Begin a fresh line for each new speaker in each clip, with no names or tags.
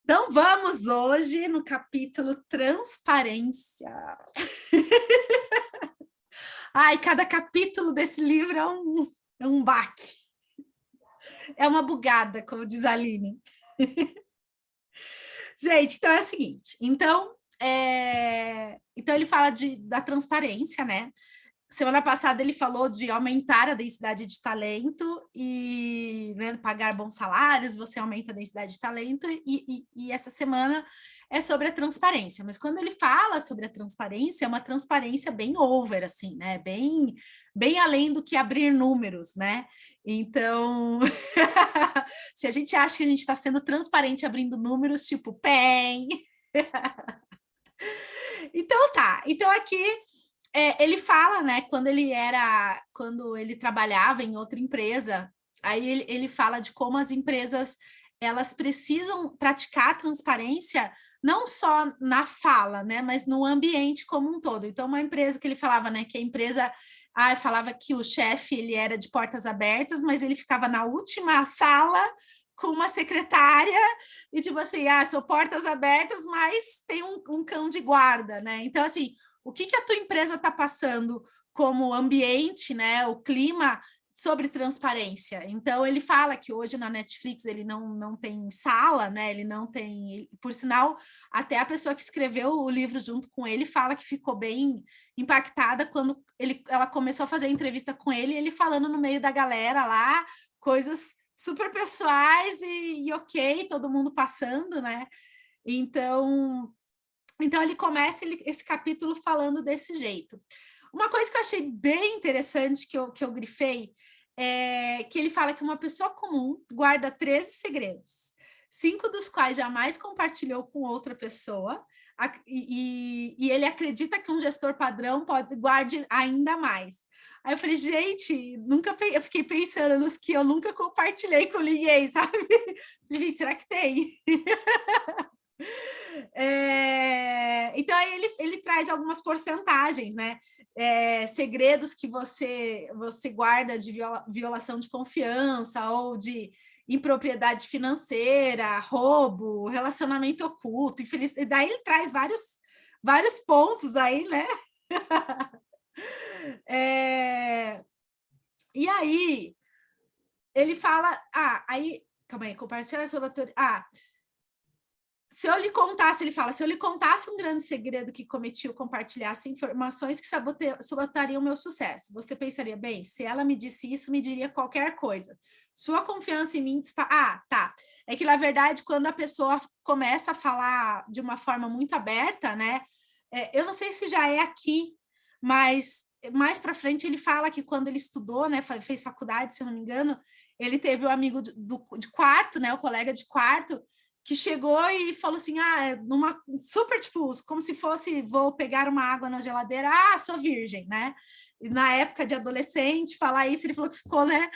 Então, vamos hoje no capítulo Transparência. Ai, cada capítulo desse livro é um baque. É uma bugada, como diz a Aline. Gente, então é o seguinte. Então ele fala da transparência, né? Semana passada ele falou de aumentar a densidade de talento e, né, pagar bons salários, você aumenta a densidade de talento, e essa semana é sobre a transparência. Mas quando ele fala sobre a transparência, é uma transparência bem over, assim, né? Bem além do que abrir números, né? Então, se a gente acha que a gente está sendo transparente abrindo números, tipo, PEN. Então tá, então aqui ele fala, né, quando ele trabalhava em outra empresa, aí ele fala de como as empresas elas precisam praticar a transparência não só na fala, né, mas no ambiente como um todo. Então, uma empresa que ele falava, né, que a empresa falava que o chefe ele era de portas abertas, mas ele ficava na última sala com uma secretária e tipo assim, são portas abertas, mas tem um cão de guarda, né? Então, assim, o que a tua empresa está passando como ambiente, né, o clima sobre transparência. Então, ele fala que hoje na Netflix ele não tem sala, né, ele não tem... Por sinal, até a pessoa que escreveu o livro junto com ele fala que ficou bem impactada quando ela começou a fazer a entrevista com ele falando no meio da galera lá, coisas super pessoais e ok, todo mundo passando, né? Então ele começa esse capítulo falando desse jeito. Uma coisa que eu achei bem interessante, que eu grifei, é que ele fala que uma pessoa comum guarda 13 segredos, 5 dos quais jamais compartilhou com outra pessoa, e ele acredita que um gestor padrão guarde ainda mais. Aí eu falei, gente, eu fiquei pensando nos que eu nunca compartilhei com ninguém, sabe? Falei, gente, será que tem? Então, aí ele traz algumas porcentagens, né? Segredos que você guarda de violação de confiança ou de impropriedade financeira, roubo, relacionamento oculto, infelicidade. Daí ele traz vários pontos aí, né? E aí ele fala, calma aí, compartilhar sobre a teoria. Se eu lhe contasse, ele fala, se eu lhe contasse um grande segredo que cometi ou compartilhasse informações que sabotariam o meu sucesso, você pensaria, bem, se ela me disse isso, me diria qualquer coisa. Sua confiança em mim tá. É que, na verdade, quando a pessoa começa a falar de uma forma muito aberta, né? Eu não sei se já é aqui, mas mais para frente ele fala que quando ele estudou, né, fez faculdade, se eu não me engano, ele teve o amigo de quarto, né, o colega de quarto, que chegou e falou assim, numa super, tipo, como se fosse, vou pegar uma água na geladeira, sou virgem, né? E na época de adolescente, falar isso, ele falou que ficou, né?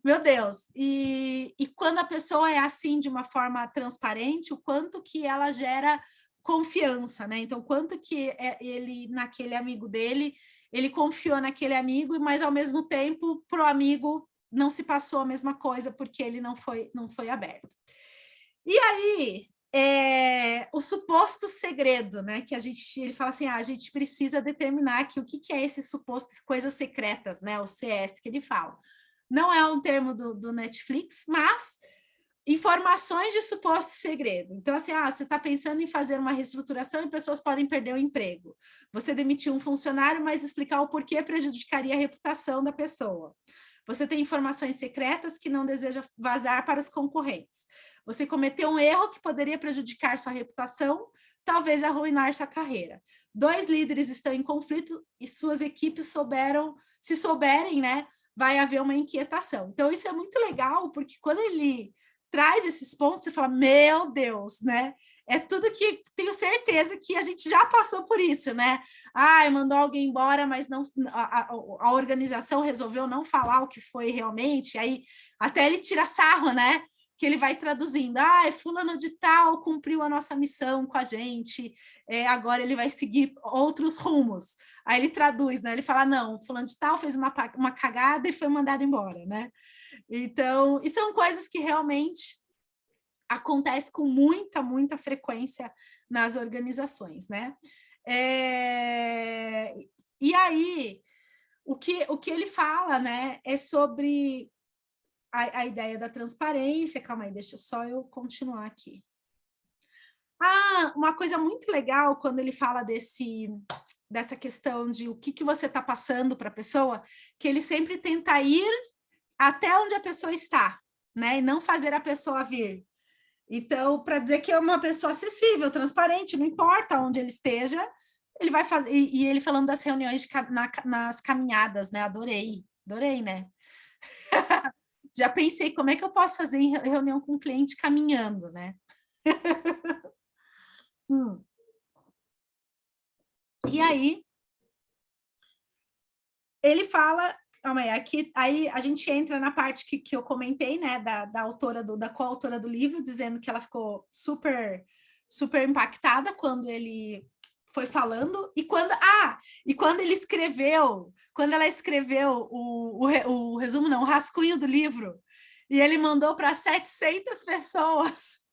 Meu Deus! E quando a pessoa é assim, de uma forma transparente, o quanto que ela gera confiança, né? Então, quanto que ele, naquele amigo dele, ele confiou naquele amigo, mas ao mesmo tempo, pro amigo não se passou a mesma coisa, porque ele não foi aberto. E aí, o suposto segredo, né? Que ele fala assim, a gente precisa determinar aqui o que é esse suposto coisas secretas, né? O CS que ele fala. Não é um termo do Netflix, mas informações de suposto segredo. Então, assim, você está pensando em fazer uma reestruturação e pessoas podem perder o emprego. Você demitiu um funcionário, mas explicar o porquê prejudicaria a reputação da pessoa. Você tem informações secretas que não deseja vazar para os concorrentes. Você cometeu um erro que poderia prejudicar sua reputação, talvez arruinar sua carreira. 2 líderes estão em conflito e suas equipes se souberem, né, vai haver uma inquietação. Então, isso é muito legal, porque quando ele traz esses pontos, você fala, meu Deus, né? É tudo que tenho certeza que a gente já passou por isso, né? Mandou alguém embora, mas não a organização resolveu não falar o que foi realmente, aí até ele tira sarro, né? Que ele vai traduzindo, fulano de tal cumpriu a nossa missão com a gente, agora ele vai seguir outros rumos. Aí ele traduz, né? Ele fala, não, fulano de tal fez uma cagada e foi mandado embora, né? Então, e são coisas que realmente acontece com muita frequência nas organizações, né? E aí, o que ele fala, né, é sobre a ideia da transparência. Calma aí, deixa só eu continuar aqui. Uma coisa muito legal quando ele fala dessa questão de o que você está passando para a pessoa, que ele sempre tenta ir até onde a pessoa está, né? E não fazer a pessoa vir. Então, para dizer que é uma pessoa acessível, transparente, não importa onde ele esteja, ele vai fazer. E ele falando das reuniões nas caminhadas, né? Adorei, né? Já pensei como é que eu posso fazer em reunião com o cliente caminhando, né? E aí, ele fala, aqui, aí a gente entra na parte que eu comentei, né, da autora, da coautora do livro, dizendo que ela ficou super impactada quando ele foi falando, e quando ele escreveu, quando ela escreveu o resumo, não, o rascunho do livro, e ele mandou para 700 pessoas.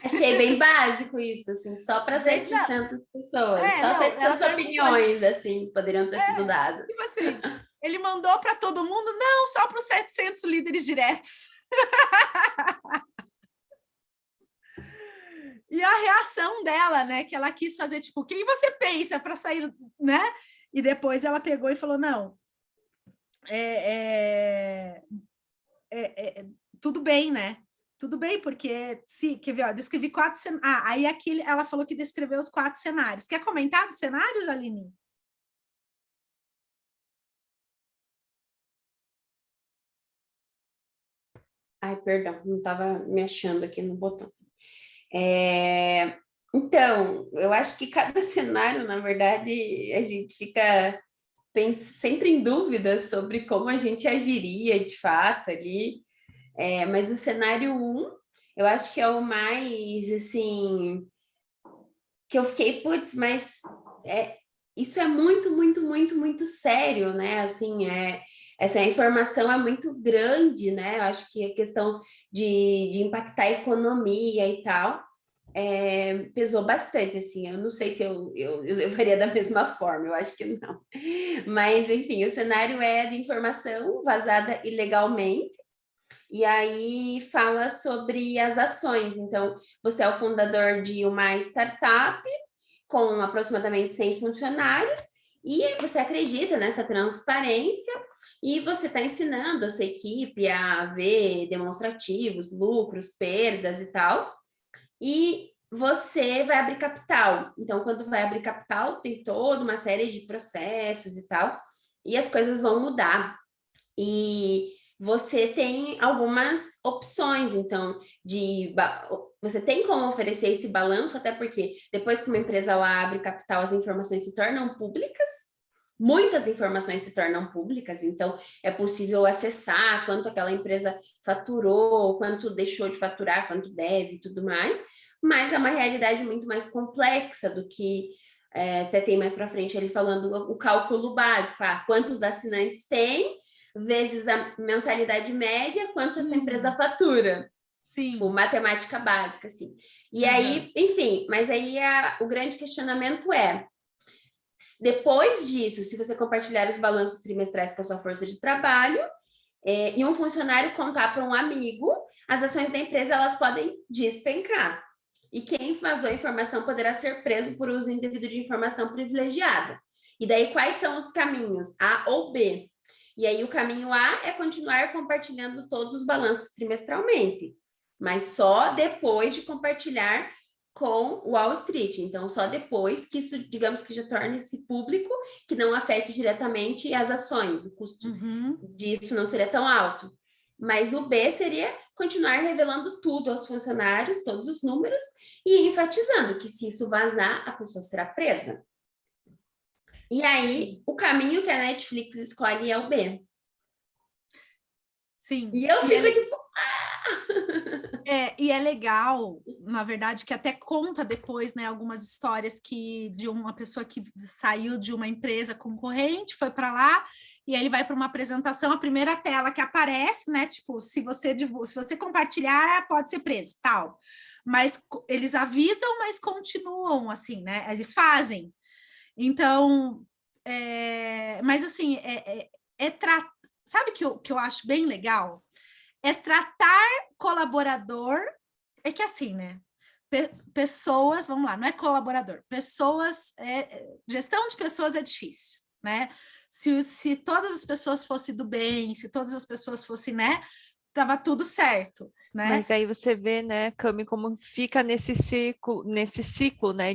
Achei bem básico isso, assim, só para 700 pessoas, só 700 opiniões, assim, poderiam ter sido dadas.
Tipo assim, ele mandou para todo mundo? Não, só para os 700 líderes diretos. E a reação dela, né, que ela quis fazer, tipo, quem você pensa para sair, né? E depois ela pegou e falou, não, tudo bem, né? Tudo bem, porque quer ver, ó, descrevi 4 cenários. Aí aqui ela falou que descreveu os 4 cenários. Quer comentar dos cenários, Aline?
Ai, perdão, não estava me achando aqui no botão. Então, eu acho que cada cenário, na verdade, a gente fica sempre em dúvida sobre como a gente agiria de fato ali. Mas o cenário 1, eu acho que é o mais, assim, que eu fiquei, putz, mas isso é muito sério, né? Assim, essa informação é muito grande, né? Eu acho que a questão de impactar a economia e tal pesou bastante, assim. Eu não sei se eu faria da mesma forma, eu acho que não. Mas, enfim, o cenário é de informação vazada ilegalmente, e aí fala sobre as ações. Então, você é o fundador de uma startup com aproximadamente 100 funcionários, e você acredita nessa transparência, e você está ensinando a sua equipe a ver demonstrativos, lucros, perdas e tal, e você vai abrir capital. Então, quando vai abrir capital, tem toda uma série de processos e tal, e as coisas vão mudar. E você tem algumas opções, então, você tem como oferecer esse balanço, até porque depois que uma empresa lá abre capital, as informações se tornam públicas, muitas informações se tornam públicas, então é possível acessar quanto aquela empresa faturou, quanto deixou de faturar, quanto deve e tudo mais, mas é uma realidade muito mais complexa do que até tem mais para frente ele falando o cálculo básico, quantos assinantes tem, vezes a mensalidade média, quanto essa empresa fatura.
Sim.
Tipo, matemática básica, assim. E aí, enfim, mas aí o grande questionamento depois disso, se você compartilhar os balanços trimestrais com a sua força de trabalho, e um funcionário contar para um amigo, as ações da empresa elas podem despencar. E quem vazou a informação poderá ser preso por uso indevido de informação privilegiada. E daí, quais são os caminhos? A ou B? E aí, o caminho A é continuar compartilhando todos os balanços trimestralmente, mas só depois de compartilhar com o Wall Street. Então, só depois que isso, digamos que já torne-se público, que não afete diretamente as ações, o custo disso não seria tão alto. Mas o B seria continuar revelando tudo aos funcionários, todos os números, e enfatizando que se isso vazar, a pessoa será presa. E aí, o caminho que a Netflix escolhe é o B.
Sim.
E eu fico tipo...
E é legal, na verdade, que até conta depois, né, algumas histórias de uma pessoa que saiu de uma empresa concorrente, foi para lá, e aí ele vai para uma apresentação, a primeira tela que aparece, né, tipo, se você compartilhar, pode ser preso, tal. Mas eles avisam, mas continuam, assim, né, eles fazem. Então, mas assim, sabe que eu acho bem legal? É tratar colaborador, é que assim, né? Pessoas, vamos lá, não é colaborador, pessoas, gestão de pessoas é difícil, né? Se todas as pessoas fossem do bem, se todas as pessoas fossem, né? Tava tudo certo, né?
Mas daí você vê, né, Cami, como fica nesse ciclo, né,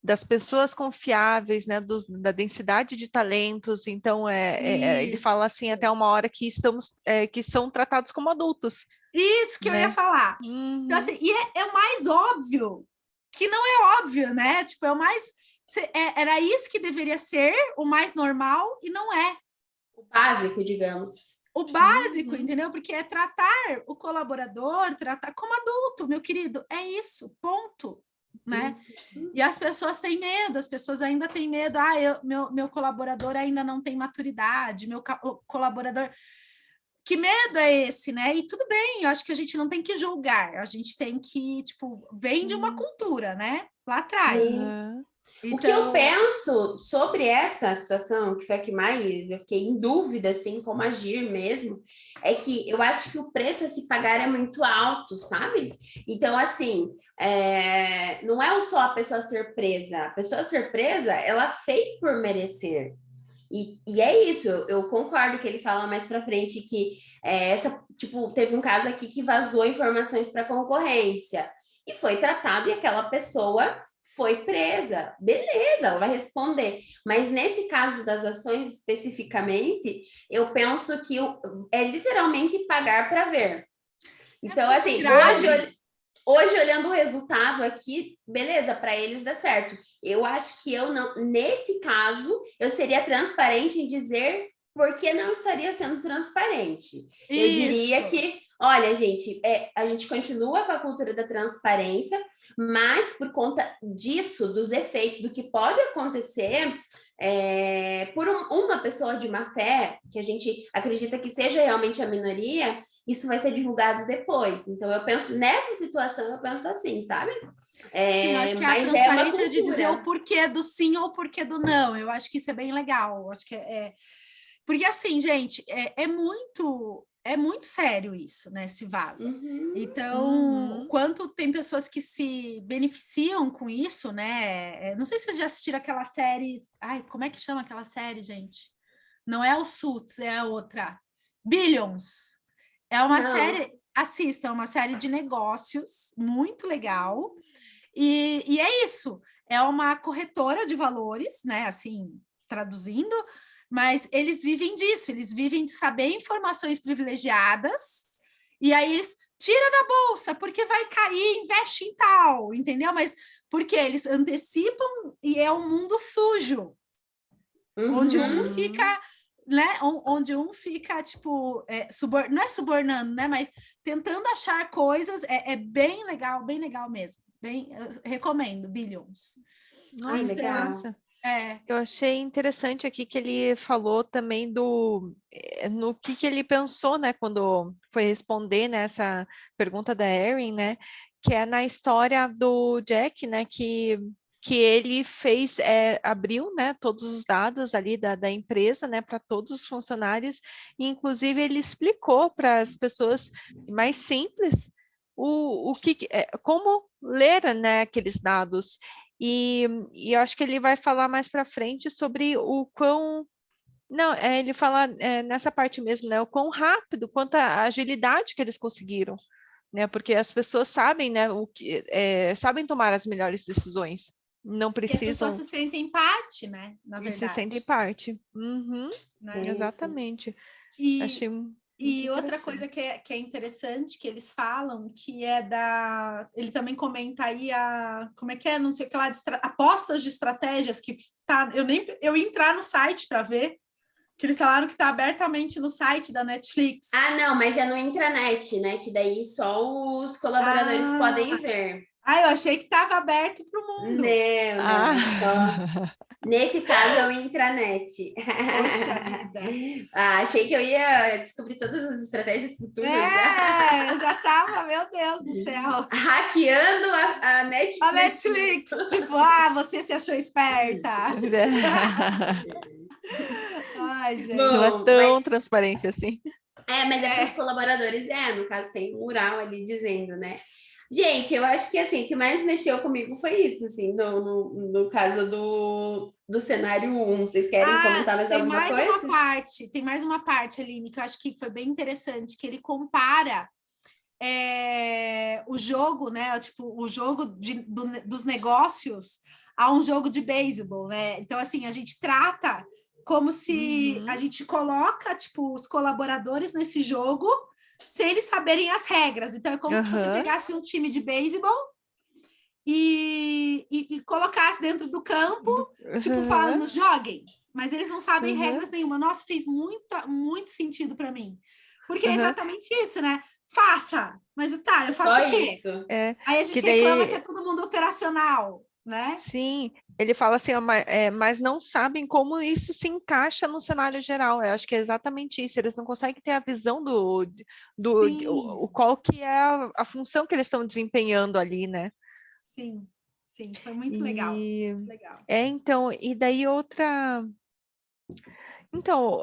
das pessoas confiáveis, né, da densidade de talentos. Então, ele fala assim até uma hora que que são tratados como adultos.
Isso que eu ia
né?
falar. Então, assim, e é o mais óbvio, que não é óbvio, né? Tipo, é o mais. Era isso que deveria ser o mais normal e não é.
O básico, digamos.
O básico, entendeu? Porque é tratar o colaborador, tratar como adulto, meu querido, é isso, ponto. Né? E as pessoas têm medo, as pessoas ainda têm medo. Meu colaborador ainda não tem maturidade, meu colaborador. Que medo é esse, né? E tudo bem, eu acho que a gente não tem que julgar, a gente tem que, tipo, vem de uma cultura, né? Lá atrás.
Uhum.
O que eu
Então,
penso sobre essa situação, que foi a que mais eu fiquei em dúvida, assim, como agir mesmo, é que eu acho que o preço a se pagar é muito alto, sabe? Então, assim, não é só a pessoa ser presa. A pessoa ser presa, ela fez por merecer. E é isso, eu concordo que ele fala mais para frente que teve um caso aqui que vazou informações para concorrência e foi tratado e aquela pessoa foi presa. Beleza, ela vai responder. Mas nesse caso das ações especificamente, eu penso que é literalmente pagar para ver. Então, assim, hoje, olhando o resultado aqui, beleza, para eles dá certo. Eu acho que eu não, nesse caso, eu seria transparente em dizer por que não estaria sendo transparente. Eu diria que, olha, gente, a gente continua com a cultura da transparência, mas por conta disso, dos efeitos, do que pode acontecer, por uma pessoa de má fé, que a gente acredita que seja realmente a minoria, isso vai ser divulgado depois. Então, eu penso, nessa situação, eu penso assim, sabe?
sim, eu acho que a transparência de dizer o porquê do sim ou o porquê do não, eu acho que isso é bem legal. Eu acho que porque assim, gente, é muito sério isso, né? Se vaza. Então, quanto tem pessoas que se beneficiam com isso, né? Não sei se vocês já assistiram aquela série. Ai, como é que chama aquela série, gente? Não é o Suits, é a outra. Billions. É uma série, assista, é uma série de negócios muito legal. E é isso, é uma corretora de valores, né? Assim, traduzindo, mas eles vivem disso, eles vivem de saber informações privilegiadas, e aí eles tira da bolsa, porque vai cair, investe em tal, entendeu? Mas porque eles antecipam e é um mundo sujo, onde um fica, né? Onde um fica, tipo, não é subornando, né? Mas tentando achar coisas, é bem legal mesmo. Recomendo, Billions.
Nossa,
legal.
massa. Eu achei interessante aqui que ele falou também no que ele pensou, né, quando foi responder nessa pergunta da Erin, né, que é na história do Jack, né, que ele fez, abriu, né, todos os dados ali da empresa, né, para todos os funcionários, e inclusive ele explicou para as pessoas mais simples como ler, né, aqueles dados. E eu acho que ele vai falar mais para frente sobre o quão. Não, ele fala nessa parte mesmo, né? O quão rápido, quanta agilidade que eles conseguiram, né? Porque as pessoas sabem, né? Sabem tomar as melhores decisões. Não precisam.
E as pessoas se sentem parte, né? Na verdade.
Se sentem parte.
Né?
Exatamente. Achei
E outra coisa que é interessante que eles falam, que é ele também comenta aí como é que é, não sei o que lá, apostas de estratégias que tá, eu ia entrar no site para ver, Que eles falaram que está abertamente no site da Netflix.
Ah, não, mas é no intranet, né? Que daí só os colaboradores podem ver.
Eu achei que estava aberto para o mundo.
Não, é só... Nesse caso é o intranet.
Poxa vida.
Achei que eu ia descobrir todas as estratégias futuras.
Eu já estava, meu Deus do céu.
Hackeando a Netflix.
A Netflix, tipo, você se achou esperta. Ai, gente.
Não é tão transparente assim.
Mas é para os colaboradores, no caso tem um mural ali dizendo, né? Gente, eu acho que assim, o que mais mexeu comigo foi isso, assim, no caso do cenário 1. Vocês querem comentar mais alguma coisa?
Tem mais uma parte, Aline, que eu acho que foi bem interessante, que ele compara o jogo, né? Tipo, o jogo dos negócios a um jogo de beisebol, né? Então, assim, a gente trata como se a gente coloca, tipo, os colaboradores nesse jogo sem eles saberem as regras. Então, é como se você pegasse um time de beisebol e colocasse dentro do campo, tipo, falando, joguem. Mas eles não sabem regras nenhuma. Nossa, fez muito sentido para mim. Porque é exatamente isso, né? Faça. Mas, tá, eu faço o quê?
Isso.
Aí a gente reclama que é todo mundo operacional, né?
Sim, ele fala assim, mas não sabem como isso se encaixa no cenário geral. Eu acho que é exatamente isso. Eles não conseguem ter a visão qual que é a função que eles estão desempenhando ali, né?
Sim, foi muito legal.
Então, e daí outra... Então,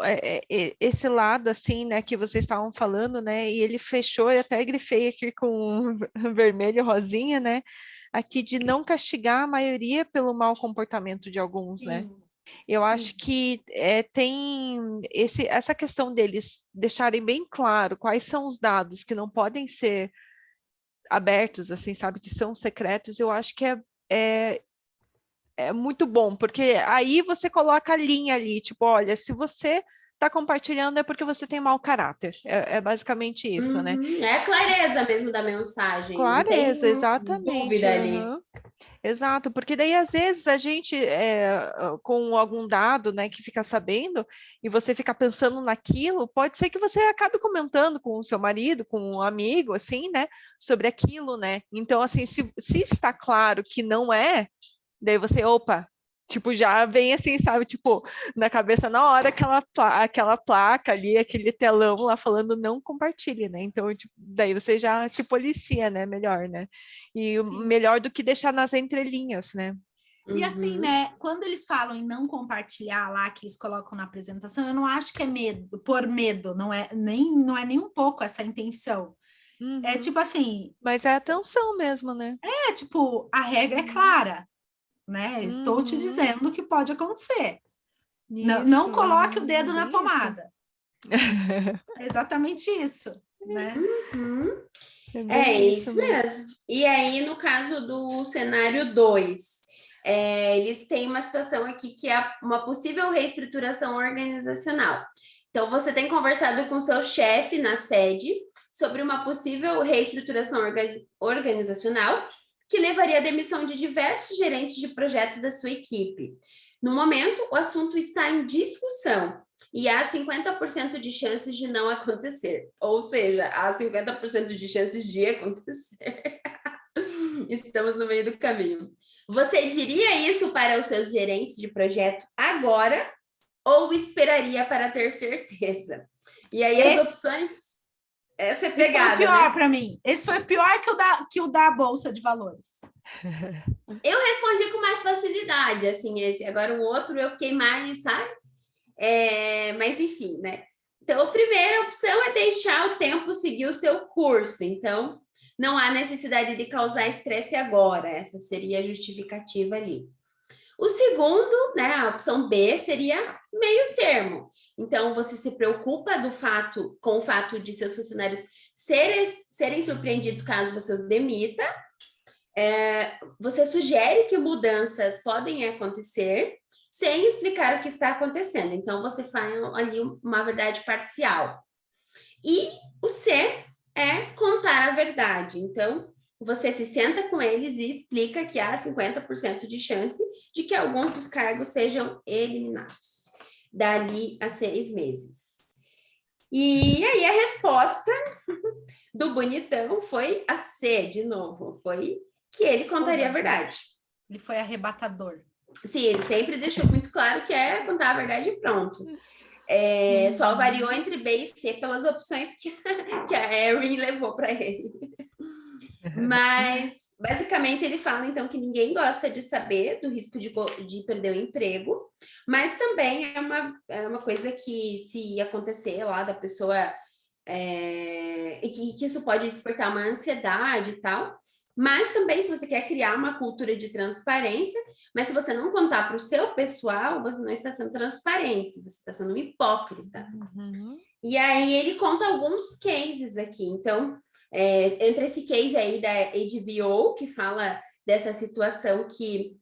esse lado, assim, né, que vocês estavam falando, né, e ele fechou, eu até grifei aqui com vermelho e rosinha, né, aqui de não castigar a maioria pelo mau comportamento de alguns, né. Eu acho que tem essa questão deles deixarem bem claro quais são os dados que não podem ser abertos, assim, sabe, que são secretos, eu acho que é muito bom, porque aí você coloca a linha ali, tipo, olha, se você está compartilhando é porque você tem mau caráter. É basicamente isso, né?
É a clareza mesmo da mensagem.
Clareza,
não tem
exatamente.
dúvida ali.
Exato, porque daí às vezes a gente, com algum dado, né, que fica sabendo, e você fica pensando naquilo, pode ser que você acabe comentando com o seu marido, com um amigo, assim, né, sobre aquilo, né? Então, assim, se está claro que não é, daí você, tipo, já vem assim, sabe, tipo, na cabeça na hora aquela placa ali, aquele telão lá falando não compartilhe, né? Então, tipo, daí você já se policia, né? Melhor, né? E melhor do que deixar nas entrelinhas, né?
E assim, né, quando eles falam em não compartilhar lá, que eles colocam na apresentação, eu não acho que é medo, por medo, não é nem um pouco essa intenção. É tipo assim...
Mas é atenção mesmo, né?
Tipo, a regra é clara, né? Estou te dizendo que pode acontecer. Não coloque o dedo na tomada. É exatamente isso, né?
É isso mesmo. E aí, no caso do cenário 2, eles têm uma situação aqui que é uma possível reestruturação organizacional. Então, você tem conversado com seu chefe na sede sobre uma possível reestruturação organizacional que levaria à demissão de diversos gerentes de projetos da sua equipe. No momento, o assunto está em discussão e há 50% de chances de não acontecer. Ou seja, há 50% de chances de acontecer. Estamos no meio do caminho. Você diria isso para os seus gerentes de projeto agora ou esperaria para ter certeza? E aí as opções... Essa é pegada,
esse foi o pior, né? Para mim. Esse foi pior que o da Bolsa de Valores.
Eu respondi com mais facilidade, assim, esse. Agora o outro eu fiquei mais, sabe? Mas enfim, né? Então, a primeira opção é deixar o tempo seguir o seu curso. Então, não há necessidade de causar estresse agora. Essa seria a justificativa ali. O segundo, né, a opção B, seria meio termo. Então, você se preocupa com o fato de seus funcionários serem surpreendidos caso você os demita. Você sugere que mudanças podem acontecer sem explicar o que está acontecendo. Então, você faz ali uma verdade parcial. E o C é contar a verdade. Então, você se senta com eles e explica que há 50% de chance de que alguns dos cargos sejam eliminados. dali a 6 meses. E aí a resposta do bonitão foi a C, de novo, foi que ele contaria a verdade.
Ele foi arrebatador.
Sim, ele sempre deixou muito claro que é contar a verdade e pronto. Só variou entre B e C pelas opções que a Erin levou para ele. Mas, basicamente, ele fala, então, que ninguém gosta de saber do risco de perder o emprego, mas também é uma coisa que, se acontecer lá da pessoa, que isso pode despertar uma ansiedade e tal, mas também, se você quer criar uma cultura de transparência, mas se você não contar para o seu pessoal, você não está sendo transparente, você está sendo um hipócrita. E aí ele conta alguns cases aqui. Então, entre esse case aí da HBO, que fala dessa situação que...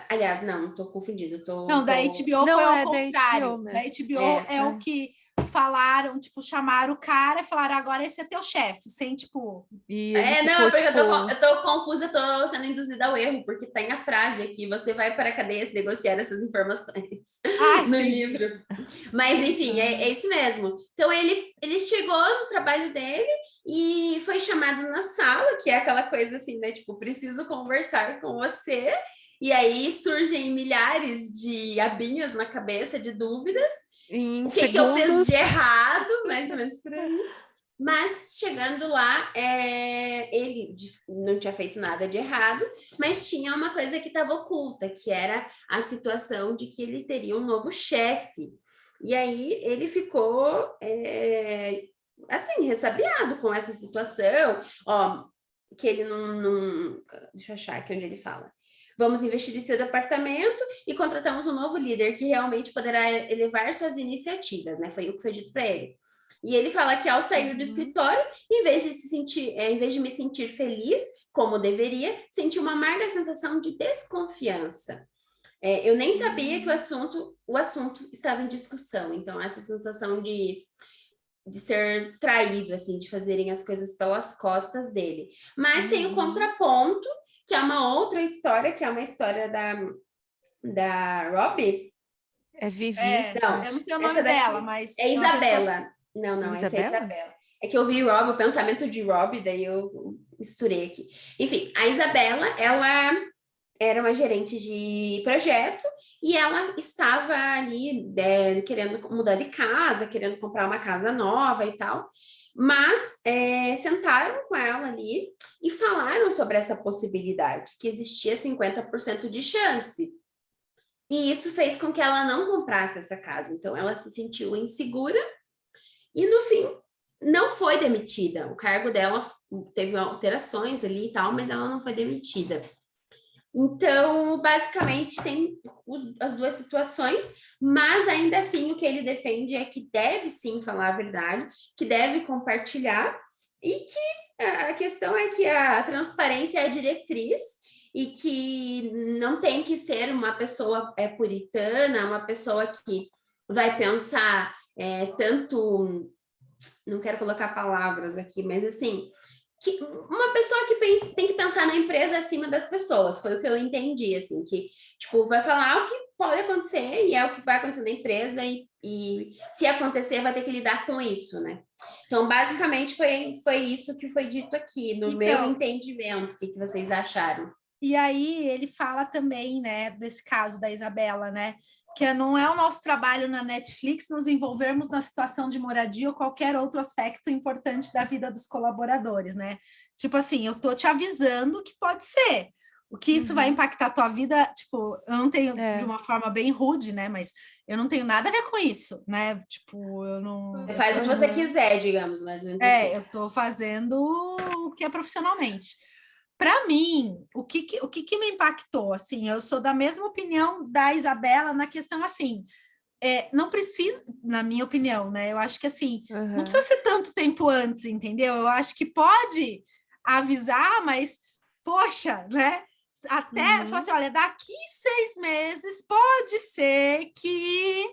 aliás, não, estou confundindo.
Da HBO
não,
foi ao
da
contrário.
HBO
Da HBO é o que falaram, tipo, chamaram o cara e falaram, agora esse é teu chefe, sem, tipo...
E
não, porque eu tô confusa, eu tô sendo induzida ao erro, porque tem a frase aqui, você vai para a cadeia se negociar essas informações no livro. Mas, enfim, é isso mesmo. Então, ele chegou no trabalho dele e foi chamado na sala, que é aquela coisa assim, né? Tipo, preciso conversar com você. E aí surgem milhares de abinhos na cabeça, de dúvidas.
Em
o que eu fiz de errado, mais ou menos por aí. Mas chegando lá, ele não tinha feito nada de errado, mas tinha uma coisa que estava oculta, que era a situação de que ele teria um novo chefe. E aí ele ficou assim, ressabiado com essa situação, que ele não... Deixa eu achar aqui onde ele fala. Vamos investir em seu departamento e contratamos um novo líder que realmente poderá elevar suas iniciativas, né? Foi o que foi dito para ele. E ele fala que ao sair do escritório, em vez de me sentir feliz, como deveria, senti uma amarga sensação de desconfiança. Eu nem sabia que o assunto estava em discussão. Então, essa sensação de ser traído, assim, de fazerem as coisas pelas costas dele. Mas tem o contraponto, que é uma outra história, que é uma história da Robbie.
É Vivi.
Não, eu não sei o nome dela, mas...
É Isabela. Não, essa é Isabela. É que eu vi o pensamento de Robbie, daí eu misturei aqui. Enfim, a Isabela, ela era uma gerente de projeto e ela estava ali querendo mudar de casa, querendo comprar uma casa nova e tal. Mas sentaram com ela ali e falaram sobre essa possibilidade, que existia 50% de chance. E isso fez com que ela não comprasse essa casa. Então, ela se sentiu insegura e, no fim, não foi demitida. O cargo dela teve alterações ali e tal, mas ela não foi demitida. Então, basicamente, tem as duas situações, mas ainda assim o que ele defende é que deve sim falar a verdade, que deve compartilhar e que a questão é que a transparência é a diretriz e que não tem que ser uma pessoa puritana, uma pessoa que vai pensar tanto... Não quero colocar palavras aqui, mas assim... uma pessoa que tem que pensar na empresa acima das pessoas, foi o que eu entendi, assim, que, tipo, vai falar o que pode acontecer e é o que vai acontecer na empresa e se acontecer, vai ter que lidar com isso, né? Então, basicamente, foi isso que foi dito aqui, no meu entendimento. O que vocês acharam?
E aí, ele fala também, né, desse caso da Isabela, né, que não é o nosso trabalho na Netflix nos envolvermos na situação de moradia ou qualquer outro aspecto importante da vida dos colaboradores, né? Tipo assim, eu tô te avisando que pode ser. O que isso vai impactar a tua vida, tipo, eu não tenho, de uma forma bem rude, né? Mas eu não tenho nada a ver com isso, né? Tipo, eu não...
Faz o que você quiser, digamos, mais ou menos.
Eu tô fazendo o que é profissionalmente. Para mim, o que me impactou, assim, eu sou da mesma opinião da Isabela na questão, assim, não precisa, na minha opinião, né, eu acho que, assim, não precisa ser tanto tempo antes, entendeu? Eu acho que pode avisar, mas, poxa, né, até falar assim, olha, daqui 6 meses pode ser que,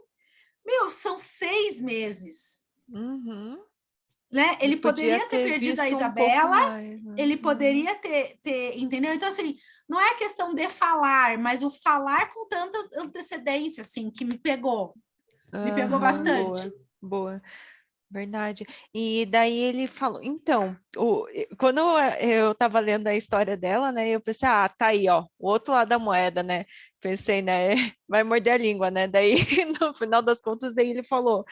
são 6 meses. Né? Ele poderia ter perdido a Isabela, ele poderia ter, entendeu? Então, assim, não é questão de falar, mas o falar com tanta antecedência, assim, que me pegou, Me pegou
Aham,
bastante.
boa. Verdade. E daí ele falou, então, quando eu estava lendo a história dela, né, eu pensei, tá aí, ó, o outro lado da moeda, né? Pensei, né, vai morder a língua, né? Daí, no final das contas, daí ele falou,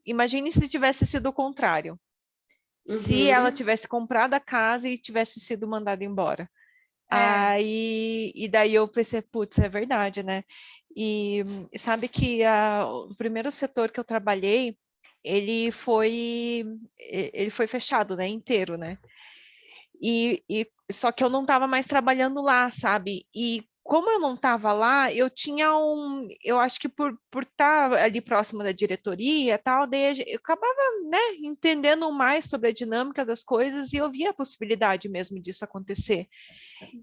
imagine se tivesse sido o contrário. Se ela
Uhum.
tivesse comprado a casa e tivesse sido mandada embora.
É,
E daí eu pensei, putz, é verdade, né? E sabe que o primeiro setor que eu trabalhei, ele foi fechado, né, inteiro, né? E só que eu não estava mais trabalhando lá, sabe? E como eu não estava lá, eu acho que por estar ali próximo da diretoria e tal, daí eu acabava, né, entendendo mais sobre a dinâmica das coisas e eu via a possibilidade mesmo disso acontecer.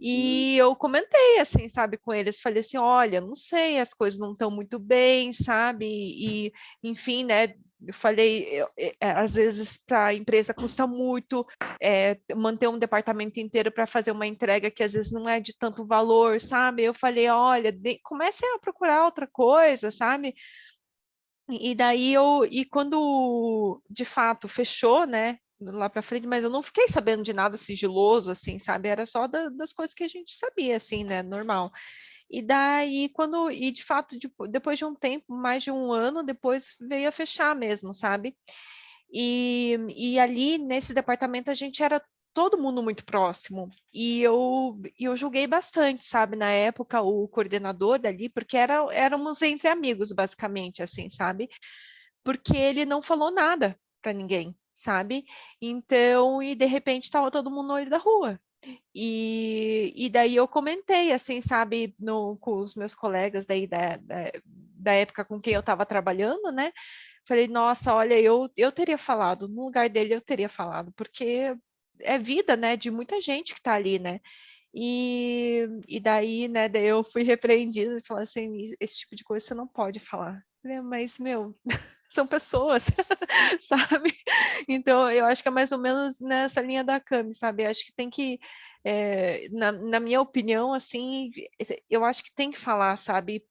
E eu comentei, assim, sabe, com eles, falei assim, olha, não sei, as coisas não estão muito bem, sabe, e, enfim, né, eu falei, às vezes para a empresa custa muito manter um departamento inteiro para fazer uma entrega que às vezes não é de tanto valor, sabe, eu falei, olha, comece a procurar outra coisa, sabe, e daí e quando de fato fechou, né, lá para frente, mas eu não fiquei sabendo de nada sigiloso, assim, sabe? Era só das coisas que a gente sabia, assim, né, normal. E daí, e de fato, depois de um tempo, mais de um ano, depois veio a fechar mesmo, sabe? E ali nesse departamento a gente era todo mundo muito próximo. E eu julguei bastante, sabe, na época, o coordenador dali, porque éramos entre amigos, basicamente, assim, sabe? Porque ele não falou nada para ninguém, sabe? Então, e de repente estava todo mundo no olho da rua. E daí eu comentei, assim, sabe, com os meus colegas daí da época com quem eu estava trabalhando, né? Falei, nossa, olha, eu teria falado, no lugar dele eu teria falado, porque é vida, né, de muita gente que está ali, né? E daí, né, daí eu fui repreendida e falei assim, esse tipo de coisa você não pode falar. Falei, mas, meu, são pessoas, sabe? Então, eu acho que é mais ou menos nessa linha da Cami, sabe? Eu acho que tem que, na minha opinião, assim, eu acho que tem que falar, sabe?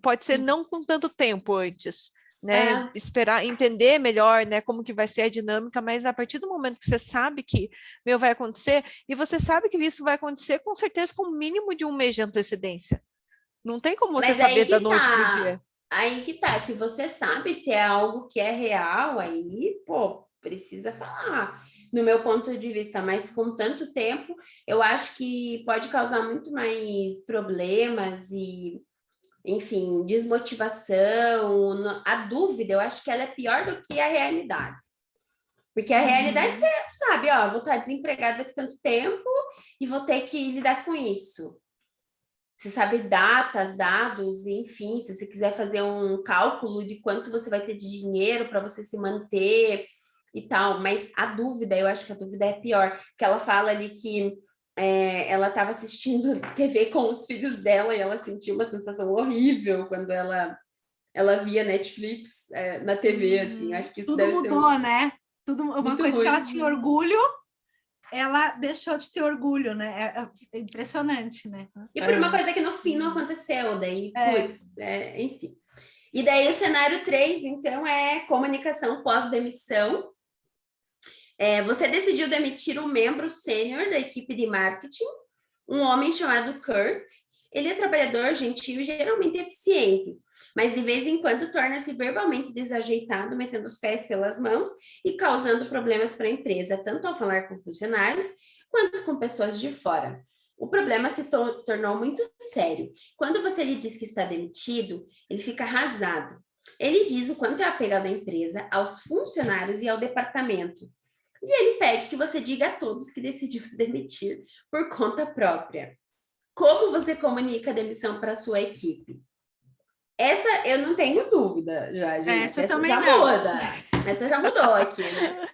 Pode ser
sim.
não com tanto tempo antes, né?
É,
Esperar, entender melhor, né, como que vai ser a dinâmica, mas a partir do momento que você sabe que, meu, vai acontecer, e você sabe que isso vai acontecer com certeza com o mínimo de um mês de antecedência. Não tem como você
mas
saber da noite pro dia.
aí que tá. Se você sabe se é algo que é real, aí, pô, precisa falar. No meu ponto de vista, mas com tanto tempo, eu acho que pode causar muito mais problemas e, enfim, desmotivação. A dúvida, eu acho que ela é pior do que a realidade. Porque a realidade, você
Uhum.
sabe, ó, vou estar desempregada daqui tanto tempo e vou ter que lidar com isso. Você sabe datas, dados, enfim, se você quiser fazer um cálculo de quanto você vai ter de dinheiro para você se manter e tal, mas a dúvida, eu acho que a dúvida é pior, que ela fala ali que ela estava assistindo TV com os filhos dela e ela sentiu uma sensação horrível quando ela via Netflix na TV, assim,
Uhum.
acho que isso
Tudo
deve ser
mudou, né? Uma
muito
coisa que ela
ruim.
tinha orgulho, ela deixou de ter orgulho, né? É impressionante, né?
E por uma
É.
coisa que no fim não aconteceu, daí,
É,
putz, enfim. E daí o cenário 3, então, é comunicação pós-demissão. Você decidiu demitir um membro sênior da equipe de marketing, um homem chamado Kurt. Ele é trabalhador, gentil e geralmente eficiente, mas de vez em quando torna-se verbalmente desajeitado, metendo os pés pelas mãos e causando problemas para a empresa, tanto ao falar com funcionários quanto com pessoas de fora. O problema se tornou muito sério. Quando você lhe diz que está demitido, ele fica arrasado. Ele diz o quanto é apegado à empresa, aos funcionários e ao departamento. E ele pede que você diga a todos que decidiu se demitir por conta própria. Como você comunica a demissão para a sua equipe? Essa eu não tenho dúvida já, gente.
essa
Essa
também
já
não.
muda. Essa já mudou aqui, né?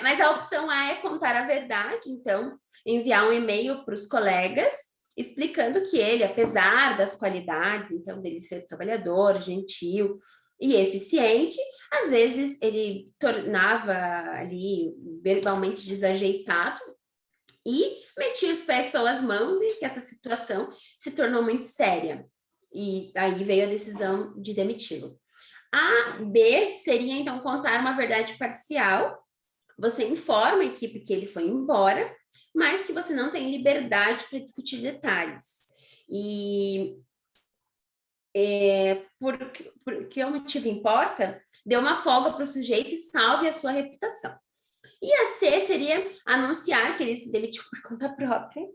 Mas a opção A é contar a verdade, então, enviar um e-mail para os colegas explicando que ele, apesar das qualidades, então, dele ser trabalhador, gentil e eficiente, às vezes ele tornava ali verbalmente desajeitado e metia os pés pelas mãos e que essa situação se tornou muito séria. E aí veio a decisão de demiti-lo. A B seria, então, contar uma verdade parcial. Você informa a equipe que ele foi embora, mas que você não tem liberdade para discutir detalhes. E por que o motivo importa, dê uma folga para o sujeito e salve a sua reputação. E a C seria anunciar que ele se demitiu por conta própria,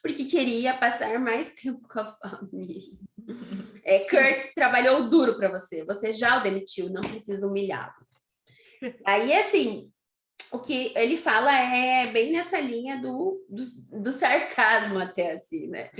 porque queria passar mais tempo com a família. Kurt trabalhou duro para você, você já o demitiu, não precisa humilhá-lo. Aí, assim, o que ele fala é bem nessa linha do sarcasmo até, assim, né?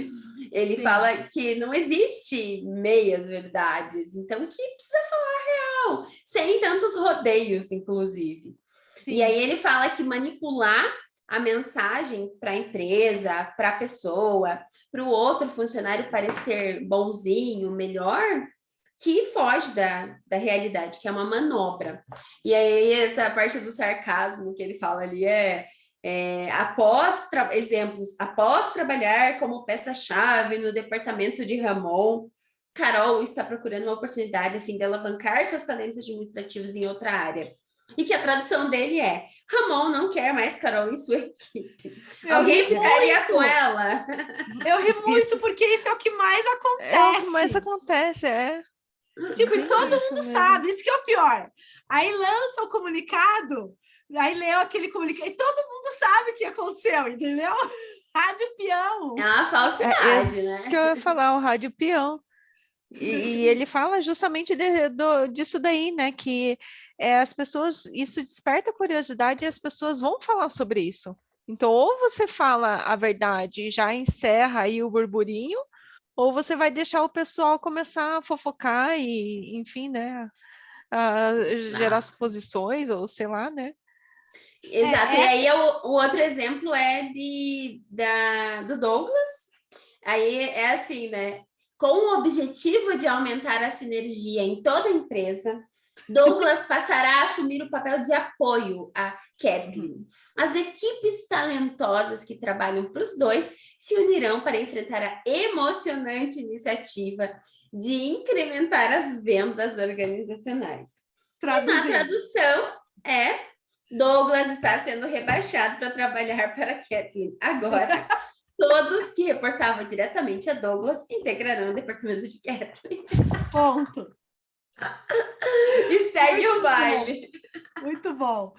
Ele fala que não existe meias verdades, então que precisa falar real, sem tantos rodeios, inclusive. Sim. E aí ele fala que manipular a mensagem para a empresa, para a pessoa, para o outro funcionário parecer bonzinho, melhor, que foge da realidade, que é uma manobra. E aí essa parte do sarcasmo que ele fala ali após trabalhar como peça-chave no departamento de Ramon, Carol está procurando uma oportunidade a fim de alavancar seus talentos administrativos em outra área. E que a tradução dele é: Ramon não quer mais Carol em sua equipe. Alguém ficaria com ela?
Eu ri muito, porque isso é o que mais acontece.
É o que mais acontece,
Tipo, e todo mundo sabe, isso que é o pior. Aí lança o comunicado, aí leu aquele comunicado, e todo mundo sabe o que aconteceu, entendeu? Rádio peão.
É uma falsidade, né?
Isso que eu ia falar, o rádio peão. E ele fala justamente disso daí, né? Que as pessoas, isso desperta curiosidade e as pessoas vão falar sobre isso. Então, ou você fala a verdade e já encerra aí o burburinho, ou você vai deixar o pessoal começar a fofocar e, enfim, né? A gerar suposições, ou sei lá, né?
Exato. E aí o outro exemplo é do Douglas. Aí é assim, né? Com o objetivo de aumentar a sinergia em toda a empresa, Douglas passará a assumir o papel de apoio a Kathleen. As equipes talentosas que trabalham para os dois se unirão para enfrentar a emocionante iniciativa de incrementar as vendas organizacionais. E na tradução Douglas está sendo rebaixado para trabalhar para Kathleen. Agora, todos que reportavam diretamente a Douglas integrarão o departamento de Kathleen.
Ponto.
E segue o baile.
Muito bom,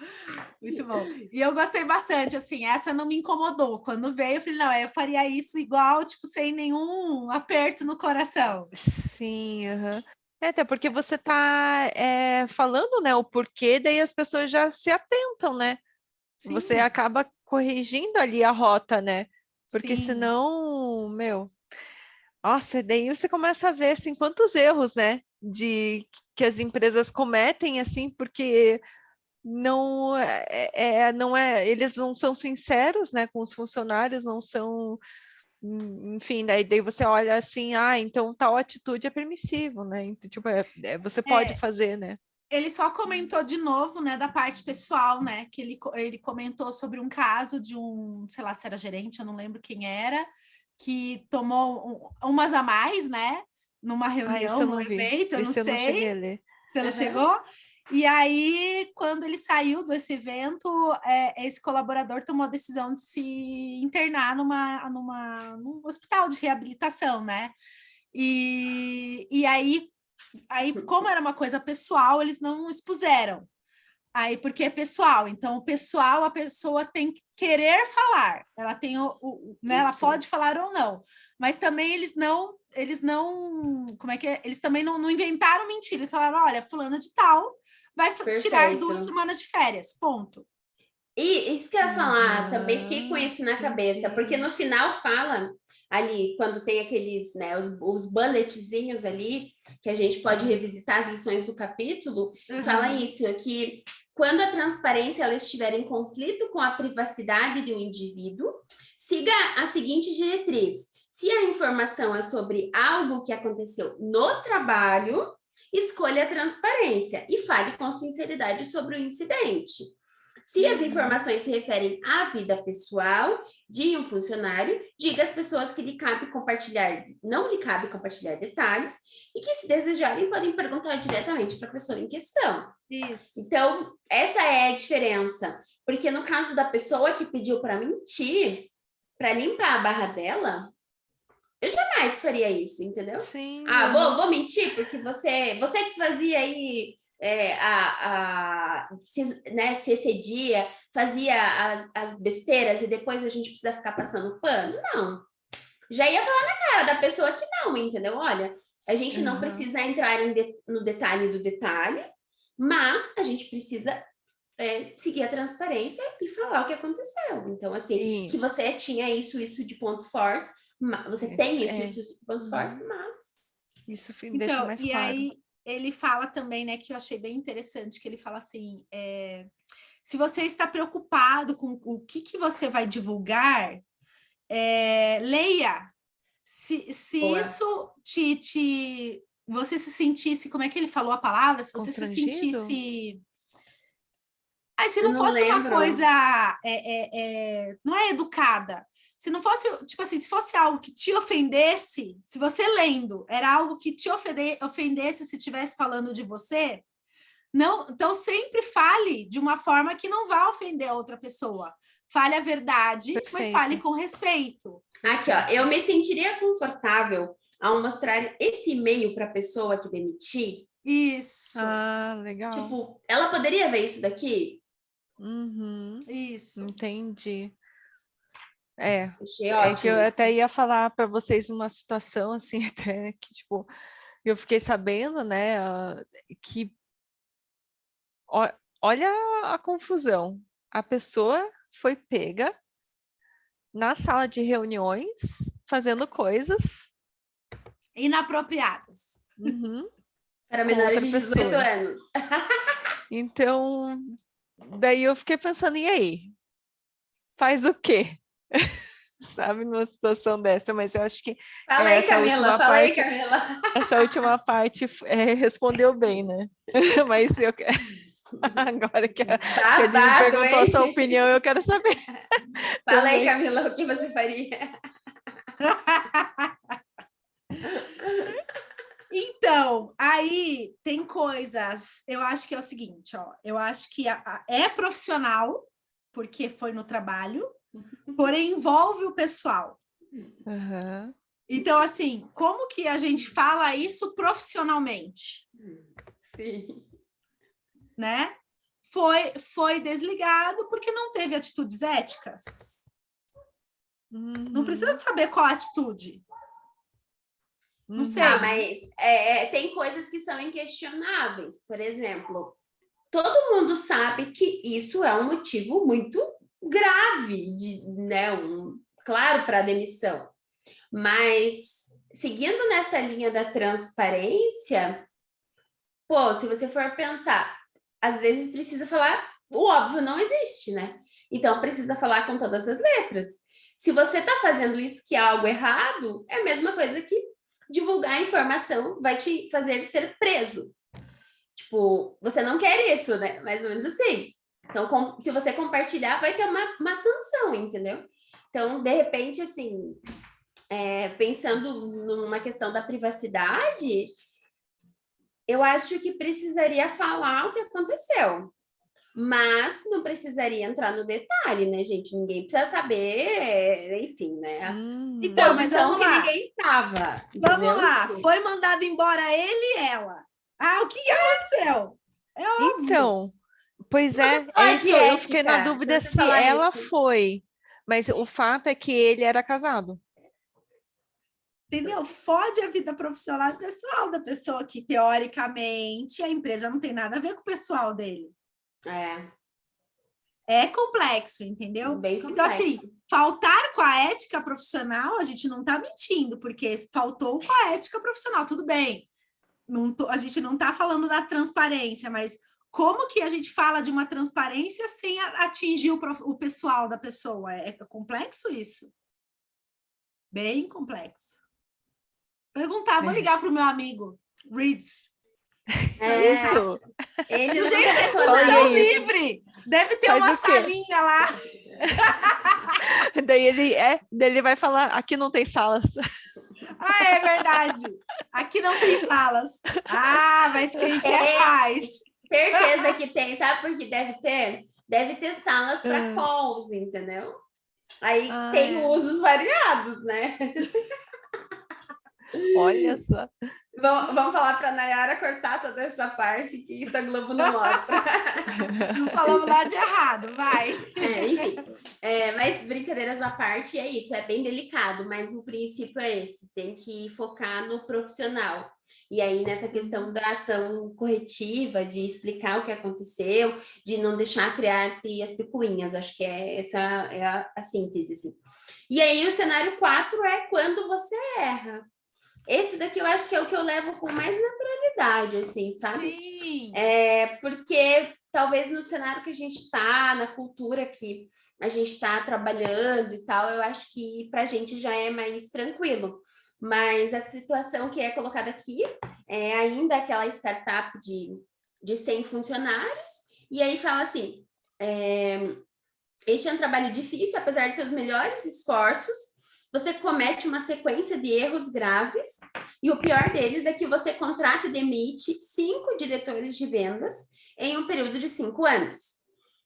muito bom. E eu gostei bastante, assim, essa não me incomodou. Quando veio, eu falei, não, eu faria isso igual, tipo, sem nenhum aperto no coração.
Sim, até porque você está falando, né, o porquê, daí as pessoas já se atentam, né? Sim. Você acaba corrigindo ali a rota, né? Porque senão, nossa, daí você começa a ver, assim, quantos erros, né, que as empresas cometem, assim, porque eles não são sinceros, né, com os funcionários, não são, enfim, daí você olha assim, então tal atitude é permissível, né, então, tipo, você pode fazer, né.
Ele só comentou de novo, né, da parte pessoal, né, que ele comentou sobre um caso de sei lá, se era gerente, eu não lembro quem era, que tomou umas a mais, né, numa reunião, num evento, eu não sei.
Eu não cheguei a ler.
Você não chegou? E aí, quando ele saiu desse evento, esse colaborador tomou a decisão de se internar num hospital de reabilitação, né? E aí, como era uma coisa pessoal, eles não expuseram. Aí, porque é pessoal, então o pessoal, a pessoa tem que querer falar, ela tem né, ela pode falar ou não, mas também eles não, como é que é? Eles também não inventaram mentira, eles falaram, olha, fulana de tal vai tirar 2 semanas de férias, ponto.
E isso que eu ia falar, também fiquei com isso na cabeça, porque no final fala ali, quando tem aqueles, né, os bulletzinhos ali, que a gente pode revisitar as lições do capítulo, fala isso, que quando a transparência ela estiver em conflito com a privacidade de um indivíduo, siga a seguinte diretriz: se a informação é sobre algo que aconteceu no trabalho, escolha a transparência e fale com sinceridade sobre o incidente. Se as informações se referem à vida pessoal de um funcionário, diga às pessoas que não lhe cabe compartilhar detalhes e que, se desejarem, podem perguntar diretamente para a pessoa em questão.
Isso.
Então, essa é a diferença. Porque no caso da pessoa que pediu para mentir, para limpar a barra dela, eu jamais faria isso, entendeu?
Sim.
Vou mentir, porque você que fazia aí se excedia, fazia as besteiras e depois a gente precisa ficar passando pano. Não. Já ia falar na cara da pessoa que não, entendeu? Olha, a gente não precisa entrar no detalhe do detalhe, mas a gente precisa seguir a transparência e falar o que aconteceu. Então, assim, que você tinha isso de pontos fortes, você tem isso de pontos fortes, mas...
Isso deixa mais claro.
Aí, ele fala também, né, que eu achei bem interessante, que ele fala assim, se você está preocupado com o que você vai divulgar, leia. Se isso você se sentisse, como é que ele falou a palavra? Se você se sentisse... se não fosse uma coisa não é educada, se não fosse, tipo assim, se fosse algo que te ofendesse, se você lendo era algo que te ofendesse se estivesse falando de você, não, então sempre fale de uma forma que não vá ofender a outra pessoa. Fale a verdade, mas fale com respeito.
Aqui, ó, eu me sentiria confortável ao mostrar esse e-mail para a pessoa que demitir.
Isso.
Legal.
Tipo, ela poderia ver isso daqui?
Isso.
Entendi.
Achei ótimo
que eu até ia falar para vocês uma situação assim, até que, tipo, eu fiquei sabendo, né, que olha a confusão. A pessoa foi pega na sala de reuniões fazendo coisas
inapropriadas.
Para menores de 18 anos.
Então, daí eu fiquei pensando, e aí? Faz o quê? Sabe, numa situação dessa, mas eu acho que essa última parte respondeu bem, né? Mas agora que ele me perguntou a sua opinião, eu quero saber.
Fala aí, Camila, o que você faria?
Então, aí tem coisas, eu acho que é o seguinte, ó, eu acho que é profissional, porque foi no trabalho, porém envolve o pessoal. Então, assim, como que a gente fala isso profissionalmente?
Sim.
Né? Foi desligado porque não teve atitudes éticas. Não precisa saber qual a atitude. Não sei.
Mas tem coisas que são inquestionáveis. Por exemplo, todo mundo sabe que isso é um motivo muito grave, claro, para a demissão. Mas, seguindo nessa linha da transparência, se você for pensar, às vezes precisa falar, o óbvio não existe, né? Então, precisa falar com todas as letras. Se você está fazendo isso que é algo errado, é a mesma coisa que divulgar a informação vai te fazer ser preso. Tipo, você não quer isso, né? Mais ou menos assim. Então, se você compartilhar, vai ter uma sanção, entendeu? Então, de repente, assim, pensando numa questão da privacidade, eu acho que precisaria falar o que aconteceu. Mas não precisaria entrar no detalhe, né, gente? Ninguém precisa saber, enfim, né?
Então, mas vamos lá.
Ninguém tava.
Vamos lá. Foi mandado embora ele e ela. O que aconteceu? É óbvio.
Então, pois isso, eu fiquei na dúvida se ela foi. Mas o fato é que ele era casado.
Entendeu? Fode a vida profissional e pessoal da pessoa que, teoricamente, a empresa não tem nada a ver com o pessoal dele. É complexo, entendeu?
Bem complexo.
Então, assim, faltar com a ética profissional, a gente não está mentindo, porque faltou com a ética profissional, tudo bem. A gente não está falando da transparência, mas como que a gente fala de uma transparência sem atingir o pessoal da pessoa? É complexo isso. Bem complexo. Vou ligar para o meu amigo, Reeds.
Isso.
Ele
do jeito que é tão livre. Deve ter
Faz
uma
o quê?
salinha lá.
Daí ele vai falar, aqui não tem salas.
Ah, é verdade. Aqui não tem salas. Ah, mas quem quer faz.
Certeza que tem, sabe por que deve ter? Deve ter salas para calls, entendeu? Aí tem usos variados, né?
Olha só.
Vamos falar para a Nayara cortar toda essa parte, que isso a Globo não mostra.
Não falamos nada de errado, vai.
Enfim, mas brincadeiras à parte, é isso, é bem delicado, mas o princípio é esse, tem que focar no profissional. E aí, nessa questão da ação corretiva, de explicar o que aconteceu, de não deixar criar-se as picuinhas, acho que essa é a síntese. Assim. E aí, o cenário 4 é quando você erra. Esse daqui eu acho que é o que eu levo com mais naturalidade, assim, sabe?
Sim.
Porque talvez no cenário que a gente está, na cultura que a gente está trabalhando e tal, eu acho que para a gente já é mais tranquilo. Mas a situação que é colocada aqui é ainda aquela startup de 100 funcionários, e aí fala assim, este é um trabalho difícil, apesar de seus melhores esforços, você comete uma sequência de erros graves, e o pior deles é que você contrata e demite 5 diretores de vendas em um período de 5 anos.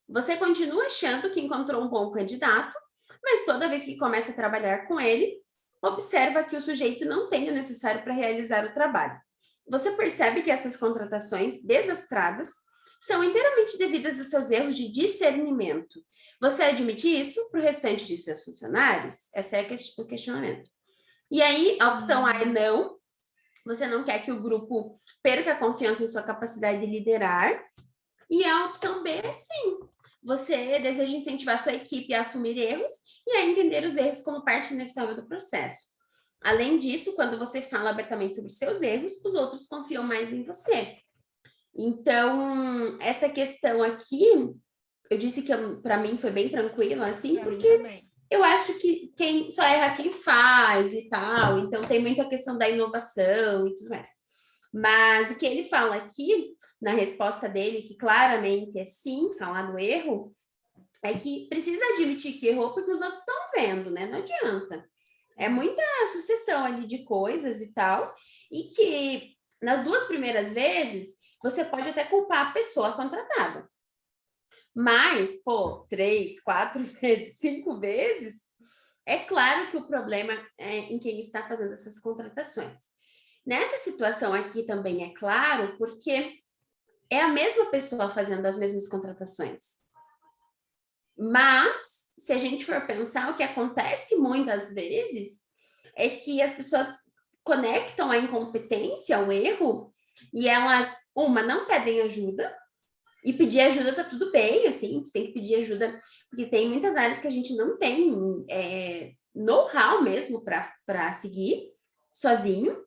Você continua achando que encontrou um bom candidato, mas toda vez que começa a trabalhar com ele, observa que o sujeito não tem o necessário para realizar o trabalho. Você percebe que essas contratações desastradas são inteiramente devidas a seus erros de discernimento. Você admite isso para o restante de seus funcionários? Esse é o questionamento. E aí, a opção A é não. Você não quer que o grupo perca a confiança em sua capacidade de liderar. E a opção B é sim. Você deseja incentivar sua equipe a assumir erros e a entender os erros como parte inevitável do processo. Além disso, quando você fala abertamente sobre seus erros, os outros confiam mais em você. Então, essa questão aqui, eu disse que para mim foi bem tranquilo, assim, porque eu acho que quem só erra quem faz e tal, então tem muita questão da inovação e tudo mais. Mas o que ele fala aqui, na resposta dele, que claramente é sim, falar do erro, é que precisa admitir que errou porque os outros estão vendo, né? Não adianta. É muita sucessão ali de coisas e tal, e que nas 2 primeiras vezes você pode até culpar a pessoa contratada. Mas, 3, 4 vezes, 5 vezes, é claro que o problema é em quem está fazendo essas contratações. Nessa situação aqui também é claro, porque é a mesma pessoa fazendo as mesmas contratações. Mas, se a gente for pensar, o que acontece muitas vezes é que as pessoas conectam a incompetência ao erro e elas, não pedem ajuda, e pedir ajuda tá tudo bem, assim, você tem que pedir ajuda, porque tem muitas áreas que a gente não tem know-how mesmo para seguir sozinho.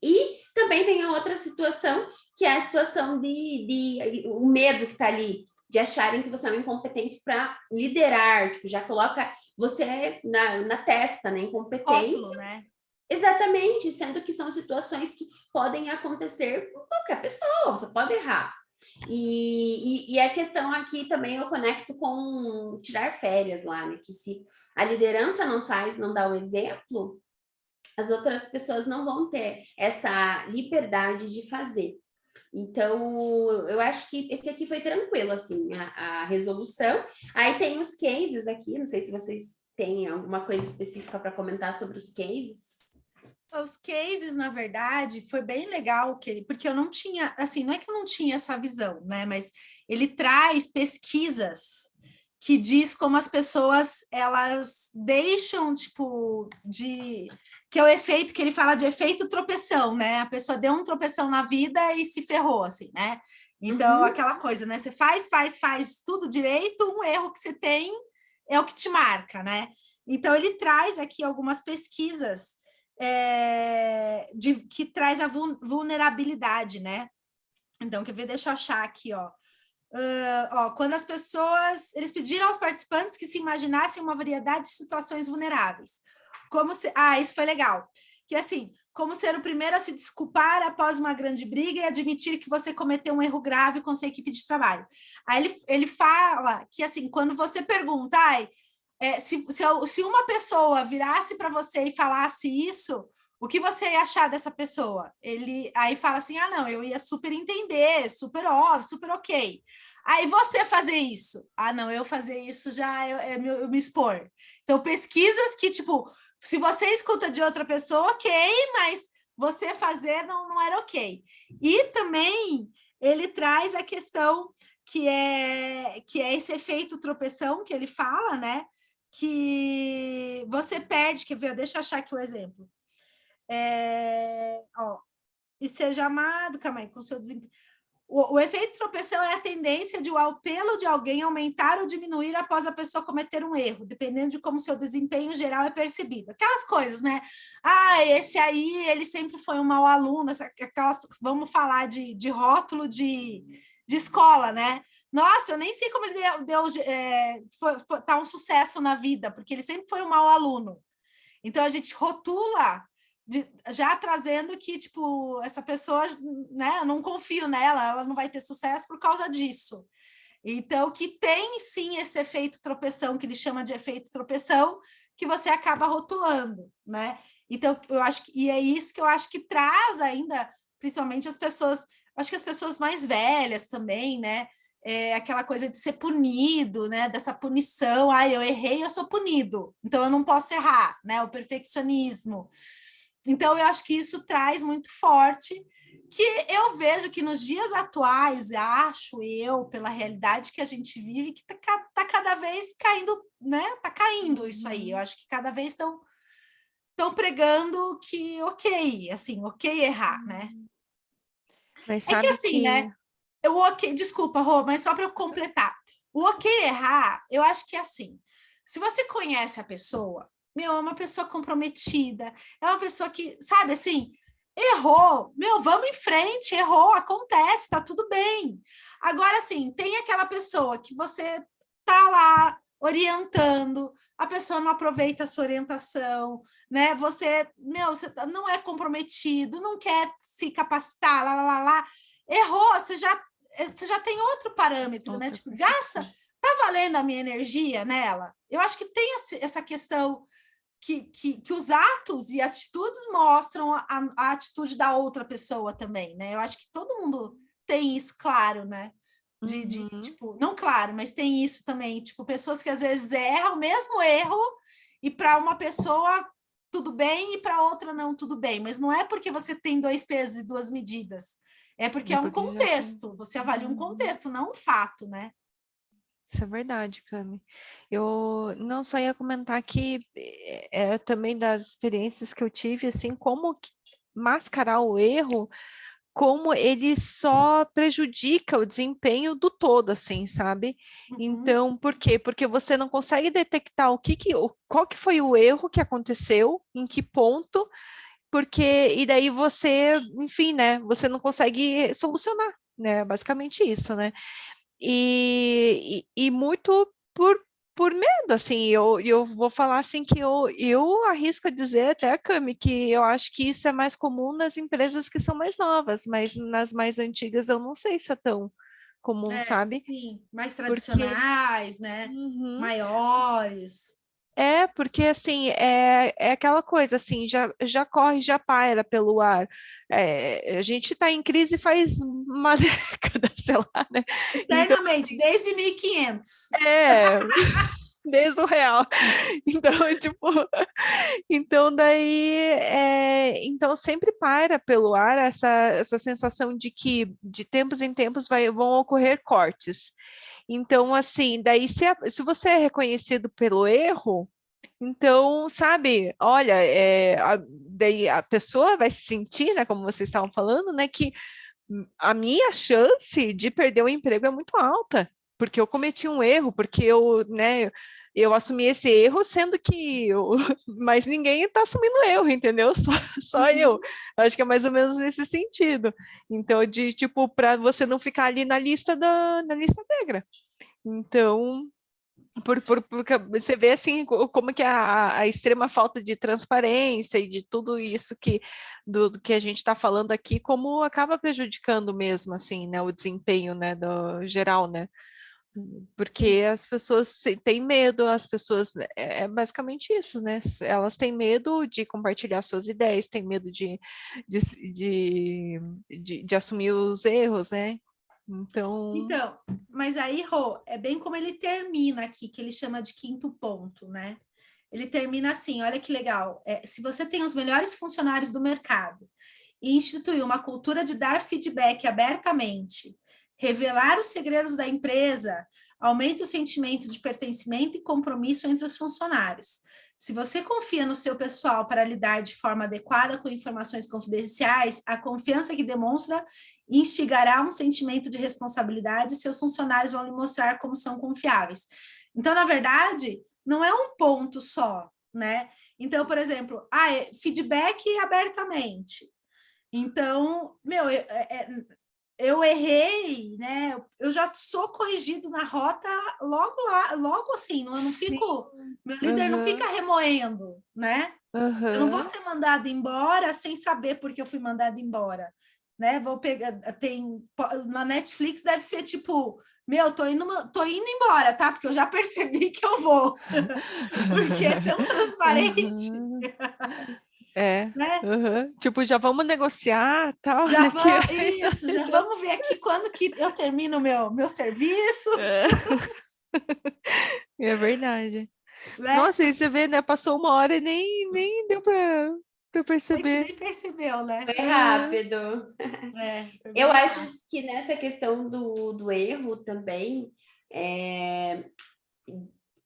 E também tem a outra situação, que é a situação o medo que está ali, de acharem que você é um incompetente para liderar, tipo, já coloca você na testa, né? Incompetência.
Rótulo, né?
Exatamente, sendo que são situações que podem acontecer com qualquer pessoa, você pode errar. E a questão aqui também eu conecto com tirar férias lá, né? Que se a liderança não dá o exemplo, as outras pessoas não vão ter essa liberdade de fazer. Então, eu acho que esse aqui foi tranquilo, assim, a resolução. Aí tem os cases aqui, não sei se vocês têm alguma coisa específica para comentar sobre os cases.
Os cases, na verdade, foi bem legal porque eu não tinha, assim, não é que eu não tinha essa visão, né? Mas ele traz pesquisas que diz como as pessoas elas deixam, tipo, que é o efeito que ele fala de efeito tropeção, né? A pessoa deu um tropeção na vida e se ferrou, assim, né? Então, aquela coisa, né? Você faz tudo direito, um erro que você tem é o que te marca, né? Então, ele traz aqui algumas pesquisas que traz a vulnerabilidade, né? Então, quer ver? Deixa eu achar aqui, ó. Quando as pessoas... Eles pediram aos participantes que se imaginassem uma variedade de situações vulneráveis. Isso foi legal. Que, assim, como ser o primeiro a se desculpar após uma grande briga e admitir que você cometeu um erro grave com sua equipe de trabalho. Aí ele fala que, assim, quando você pergunta, se uma pessoa virasse para você e falasse isso, o que você ia achar dessa pessoa? Ele aí fala assim, não, eu ia super entender, super óbvio, super ok. Aí você fazer isso, não, eu fazer isso já é eu me expor. Então, pesquisas que, tipo, se você escuta de outra pessoa, ok, mas você fazer não era ok. E também ele traz a questão que é esse efeito tropeção que ele fala, né? Que você perde, quer ver? Deixa eu achar aqui o exemplo. E seja amado, calma aí, com seu desempenho. O efeito tropeção é a tendência de o apelo de alguém aumentar ou diminuir após a pessoa cometer um erro, dependendo de como seu desempenho geral é percebido. Aquelas coisas, né? Esse aí, ele sempre foi um mau aluno, vamos falar de rótulo de escola, né? Nossa, eu nem sei como ele tá um sucesso na vida, porque ele sempre foi um mau aluno. Então, a gente rotula já trazendo que, tipo, essa pessoa, né, eu não confio nela, ela não vai ter sucesso por causa disso. Então, que tem, sim, esse efeito tropeção, que ele chama de efeito tropeção, que você acaba rotulando, né? Então, eu acho e é isso que eu acho que traz ainda, principalmente as pessoas, acho que as pessoas mais velhas também, né? Aquela coisa de ser punido, né? Dessa punição, eu errei, eu sou punido, então eu não posso errar, né? O perfeccionismo. Então, eu acho que isso traz muito forte, que eu vejo que nos dias atuais, acho eu, pela realidade que a gente vive, que tá cada vez caindo, né? Tá caindo isso aí. Eu acho que cada vez estão pregando que ok, assim, ok errar, né?
Mas
É que
sabe
assim, né? Desculpa, Rô, mas só para eu completar. O ok errar, eu acho que é assim. Se você conhece a pessoa, é uma pessoa comprometida, é uma pessoa que, sabe, assim, errou, vamos em frente, errou, acontece, tá tudo bem. Agora, assim, tem aquela pessoa que você tá lá orientando, a pessoa não aproveita a sua orientação, né? Você não é comprometido, não quer se capacitar, lá. Errou, você já tem outro parâmetro, né? Tipo, gasta, tá valendo a minha energia nela? Eu acho que tem essa questão que os atos e atitudes mostram a atitude da outra pessoa também, né? Eu acho que todo mundo tem isso claro, né? Tipo, não claro, mas tem isso também, tipo, pessoas que às vezes erram o mesmo erro e para uma pessoa tudo bem e para outra não tudo bem, mas não é porque você tem 2 pesos e 2 medidas, é porque é um contexto, você avalia um contexto, não um fato, né?
Isso é verdade, Cami. Eu não só ia comentar que também das experiências que eu tive, assim, como mascarar o erro, como ele só prejudica o desempenho do todo, assim, sabe? Então, por quê? Porque você não consegue detectar qual que foi o erro que aconteceu, em que ponto, e daí você, enfim, né? Você não consegue solucionar, né? Basicamente isso, né? E muito por medo, assim, eu vou falar assim que eu arrisco a dizer até, Cami, que eu acho que isso é mais comum nas empresas que são mais novas, mas nas mais antigas eu não sei se é tão comum, sabe?
Sim, mais
Porque
tradicionais, né? Maiores.
Porque assim, é aquela coisa assim, já corre, já paira pelo ar. A gente está em crise faz uma década, sei lá, né?
Eternamente, desde 1500.
Desde o real. Então, tipo, então sempre paira pelo ar essa sensação de que de tempos em tempos vão ocorrer cortes. Então, assim, daí se você é reconhecido pelo erro, então, sabe, olha, daí a pessoa vai se sentir, né, como vocês estavam falando, né, que a minha chance de perder o emprego é muito alta, porque eu cometi um erro, porque eu assumi esse erro, sendo que mas ninguém está assumindo erro, entendeu? Só eu. Acho que é mais ou menos nesse sentido. Então, para você não ficar ali na lista negra. Então, Porque você vê assim como que a extrema falta de transparência e de tudo isso do que a gente está falando aqui, como acaba prejudicando mesmo assim, né, o desempenho, né, do geral, né? Porque as pessoas têm medo, as pessoas é basicamente isso, né? Elas têm medo de compartilhar suas ideias, têm medo de assumir os erros, né? Então,
mas aí, Rô, é bem como ele termina aqui, que ele chama de quinto ponto, né? Ele termina assim, olha que legal. Se você tem os melhores funcionários do mercado e instituir uma cultura de dar feedback abertamente, revelar os segredos da empresa, aumenta o sentimento de pertencimento e compromisso entre os funcionários. Se você confia no seu pessoal para lidar de forma adequada com informações confidenciais, a confiança que demonstra instigará um sentimento de responsabilidade e seus funcionários vão lhe mostrar como são confiáveis. Então, na verdade, não é um ponto só, né? Então, por exemplo, feedback abertamente. Então, eu errei, né? Eu já sou corrigido na rota logo assim, eu não fico, meu líder não fica remoendo, né? Eu não vou ser mandada embora sem saber por que eu fui mandada embora, né? Vou pegar, na Netflix deve ser tipo, tô indo embora, tá? Porque eu já percebi que eu vou, porque é tão transparente. Né?
Tipo, já vamos negociar, tal.
Já
Né?
Vamos ver aqui quando que eu termino meus serviços.
É verdade.
Né?
Nossa, e você vê, né? Passou 1 hora e nem deu para perceber.
A gente nem percebeu, né?
Foi rápido. Eu acho que nessa questão do erro também,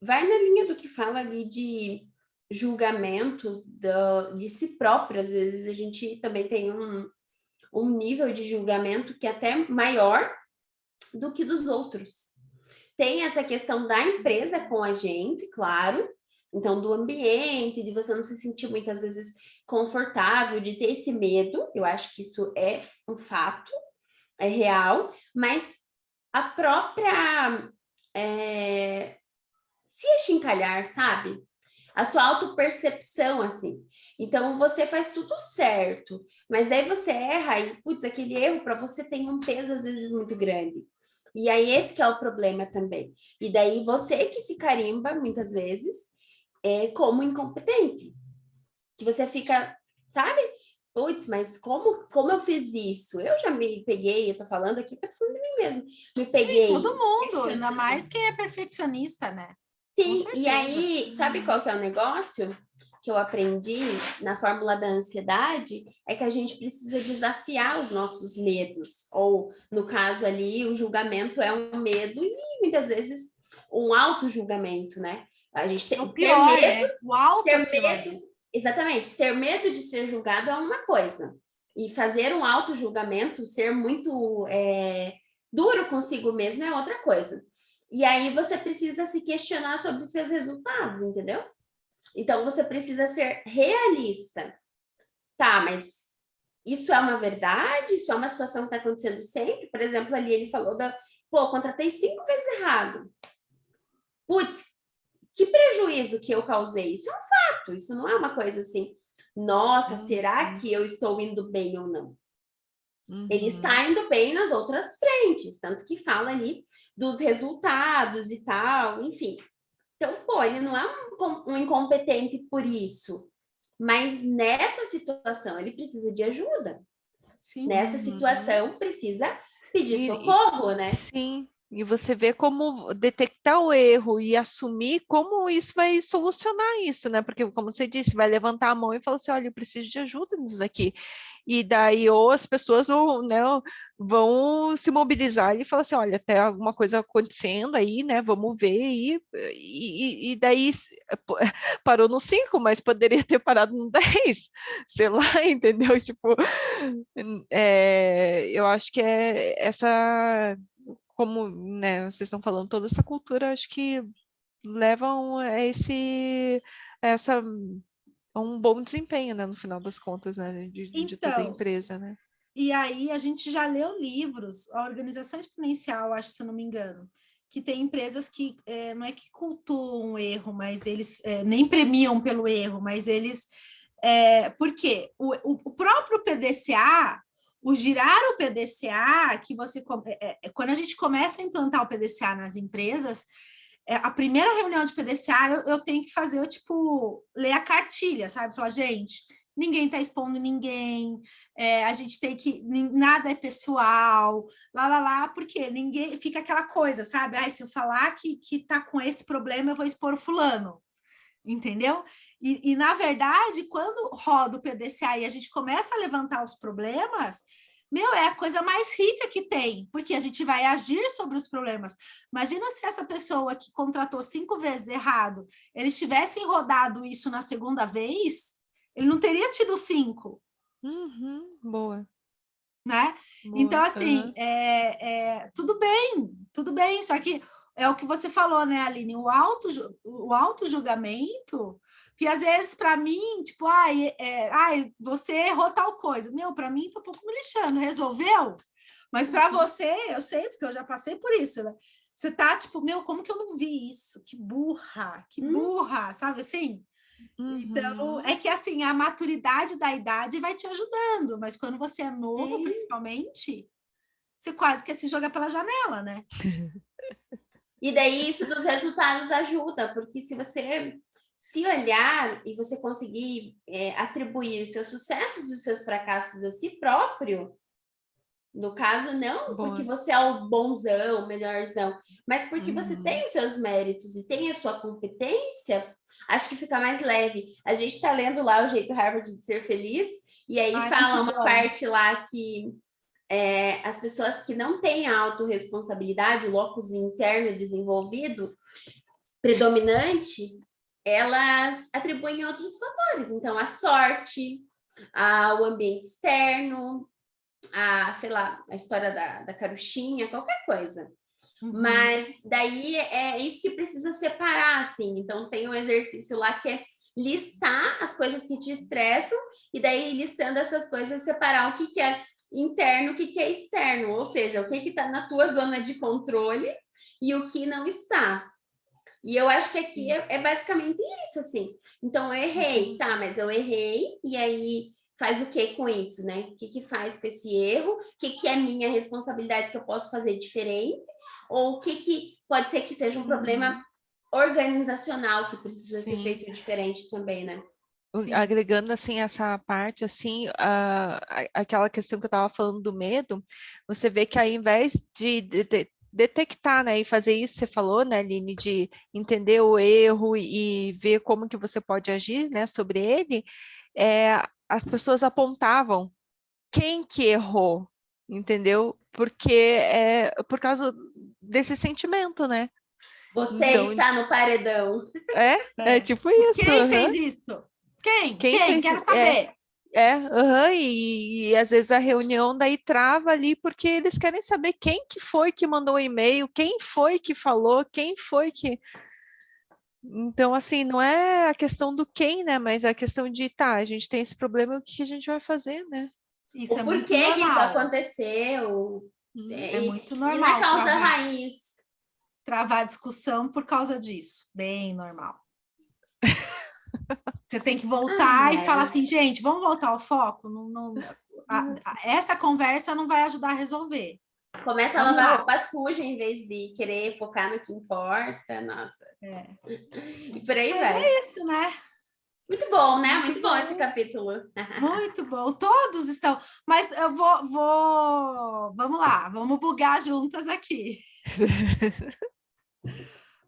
vai na linha do que fala ali de julgamento de si próprio. Às vezes a gente também tem um nível de julgamento que é até maior do que dos outros. Tem essa questão da empresa com a gente, claro, então do ambiente, de você não se sentir muitas vezes confortável, de ter esse medo. Eu acho que isso é um fato, é real, mas a própria se achincalhar, sabe? A sua autopercepção, assim. Então, você faz tudo certo, mas daí você erra e, putz, aquele erro para você tem um peso, às vezes, muito grande. E aí, esse que é o problema também. E daí, você que se carimba, muitas vezes, como incompetente. Que você fica, sabe? Putz, mas como eu fiz isso? Eu já me peguei, eu tô falando aqui, eu tô falando de mim mesmo. Me peguei.
Sim, todo mundo, ainda mais quem é perfeccionista, né?
Sim, e aí, sabe qual que é o negócio que eu aprendi na fórmula da ansiedade? É que a gente precisa desafiar os nossos medos, ou no caso ali, o julgamento é um medo e muitas vezes um auto-julgamento, né? A gente tem
o pior,
ter medo,
né? O auto
ter medo, exatamente, ter medo de ser julgado é uma coisa, e fazer um auto-julgamento, ser muito duro consigo mesmo é outra coisa. E aí você precisa se questionar sobre seus resultados, entendeu? Então você precisa ser realista. Tá, mas isso é uma verdade? Isso é uma situação que está acontecendo sempre? Por exemplo, ali ele falou contratei 5 vezes errado. Putz, que prejuízo que eu causei? Isso é um fato, isso não é uma coisa assim, nossa, será que eu estou indo bem ou não? Ele está indo bem nas outras frentes, tanto que fala ali dos resultados e tal, enfim. Então, ele não é um incompetente por isso, mas nessa situação ele precisa de ajuda. Sim. Nessa situação precisa pedir socorro, né?
Sim. E você vê como detectar o erro e assumir como isso vai solucionar isso, né? Porque, como você disse, vai levantar a mão e falar assim, olha, eu preciso de ajuda nisso daqui. E daí, ou as pessoas vão se mobilizar e falar assim, olha, tem alguma coisa acontecendo aí, né? Vamos ver. E daí parou no 5, mas poderia ter parado no 10, sei lá, entendeu? Tipo, eu acho que é essa... Como, né, vocês estão falando, toda essa cultura, acho que levam a um bom desempenho, né, no final das contas, né, de toda a empresa, né?
E aí a gente já leu livros, a Organização Exponencial, acho, se eu não me engano, que tem empresas que não é que cultuam o erro, mas eles nem premiam pelo erro, mas eles... porque o próprio PDCA, o girar o PDCA, que você... quando a gente começa a implantar o PDCA nas empresas, a primeira reunião de PDCA, eu tenho que fazer, tipo, ler a cartilha, sabe? Falar, gente, ninguém está expondo ninguém, a gente tem que... Nada é pessoal, porque ninguém... Fica aquela coisa, sabe? Se eu falar que tá com esse problema, eu vou expor o fulano, entendeu? E, na verdade, quando roda o PDCA e a gente começa a levantar os problemas... é a coisa mais rica que tem, porque a gente vai agir sobre os problemas. Imagina se essa pessoa que contratou 5 vezes errado, eles tivessem rodado isso na segunda vez, ele não teria tido 5.
Boa.
Né?
Boa.
Então, assim, tudo bem, só que é o que você falou, né, Aline? O auto-julgamento, que às vezes, para mim, tipo, você errou tal coisa. Para mim, tô um pouco me lixando, resolveu? Mas para você, eu sei, porque eu já passei por isso, né? Você tá, tipo, como que eu não vi isso? Que burra, sabe assim? Então, é que, assim, a maturidade da idade vai te ajudando, mas quando você é novo, principalmente, você quase quer se jogar pela janela, né?
E daí isso dos resultados ajuda, porque se você se olhar e você conseguir atribuir os seus sucessos e os seus fracassos a si próprio, no caso, não porque você é o bonzão, o melhorzão, mas porque você tem os seus méritos e tem a sua competência, acho que fica mais leve. A gente está lendo lá o Jeito Harvard de Ser Feliz, e aí fala uma parte lá que as pessoas que não têm a autorresponsabilidade, o locus interno desenvolvido, predominante, elas atribuem outros fatores. Então, a sorte, o ambiente externo, sei lá, a história da carochinha, qualquer coisa. Mas daí é isso que precisa separar, assim. Então, tem um exercício lá que é listar as coisas que te estressam e daí, listando essas coisas, separar o que é interno, o que é externo. Ou seja, o que está na tua zona de controle e o que não está. E eu acho que aqui é basicamente isso, assim. Então, eu errei, tá, mas eu errei, e aí faz o que com isso, né? O que faz com esse erro? O que é minha responsabilidade que eu posso fazer diferente? Ou o que pode ser que seja um problema organizacional que precisa ser feito diferente também, né?
Sim. Agregando, assim, essa parte, assim, aquela questão que eu estava falando do medo, você vê que ao invés de detectar, né, e fazer isso, você falou, né, Aline, de entender o erro e ver como que você pode agir, né, sobre ele, as pessoas apontavam quem que errou, entendeu? Porque por causa desse sentimento, né?
Você está no paredão.
É tipo isso.
Quem fez isso? Quem? Quero saber.
E às vezes a reunião daí trava ali porque eles querem saber quem que foi que mandou o e-mail, quem foi que falou, quem foi que... Então, assim, não é a questão do quem, né? Mas a questão de, a gente tem esse problema, o que a gente vai fazer, né?
Isso
o porquê que isso aconteceu.
É muito normal.
E na causa raiz.
Travar discussão por causa disso. Bem normal. Você tem que voltar e falar assim, gente, vamos voltar ao foco? Essa conversa não vai ajudar a resolver.
Começa a lavar roupa suja em vez de querer focar no que importa. Nossa. E por aí vai.
É isso, né?
Muito bom, né? Muito bom esse capítulo.
Muito bom. Todos estão. Mas eu vou... Vamos lá, vamos bugar juntas aqui.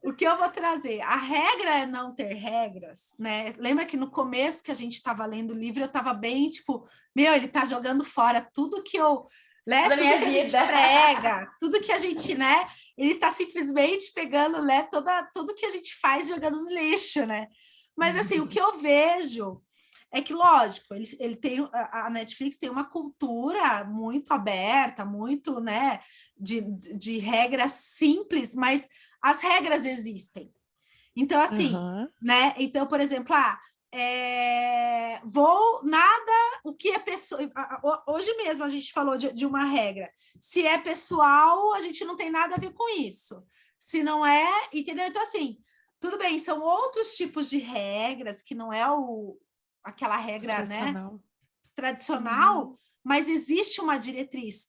O que eu vou trazer? A regra é não ter regras, né? Lembra que no começo que a gente estava lendo o livro, eu estava bem, tipo, ele tá jogando fora tudo que eu... Né? Tudo que a gente prega, tudo que a gente, né? Ele tá simplesmente pegando, né? Tudo que a gente faz jogando no lixo, né? Mas, assim, o que eu vejo é que, lógico, ele tem, a Netflix tem uma cultura muito aberta, muito, né? De regras simples, mas as regras existem. Então, assim, né? Então, por exemplo, o que é pessoa... Hoje mesmo a gente falou de uma regra. Se é pessoal, a gente não tem nada a ver com isso. se não é, entendeu? Então, assim, tudo bem, são outros tipos de regras, que não é aquela regra, né, tradicional, mas existe uma diretriz.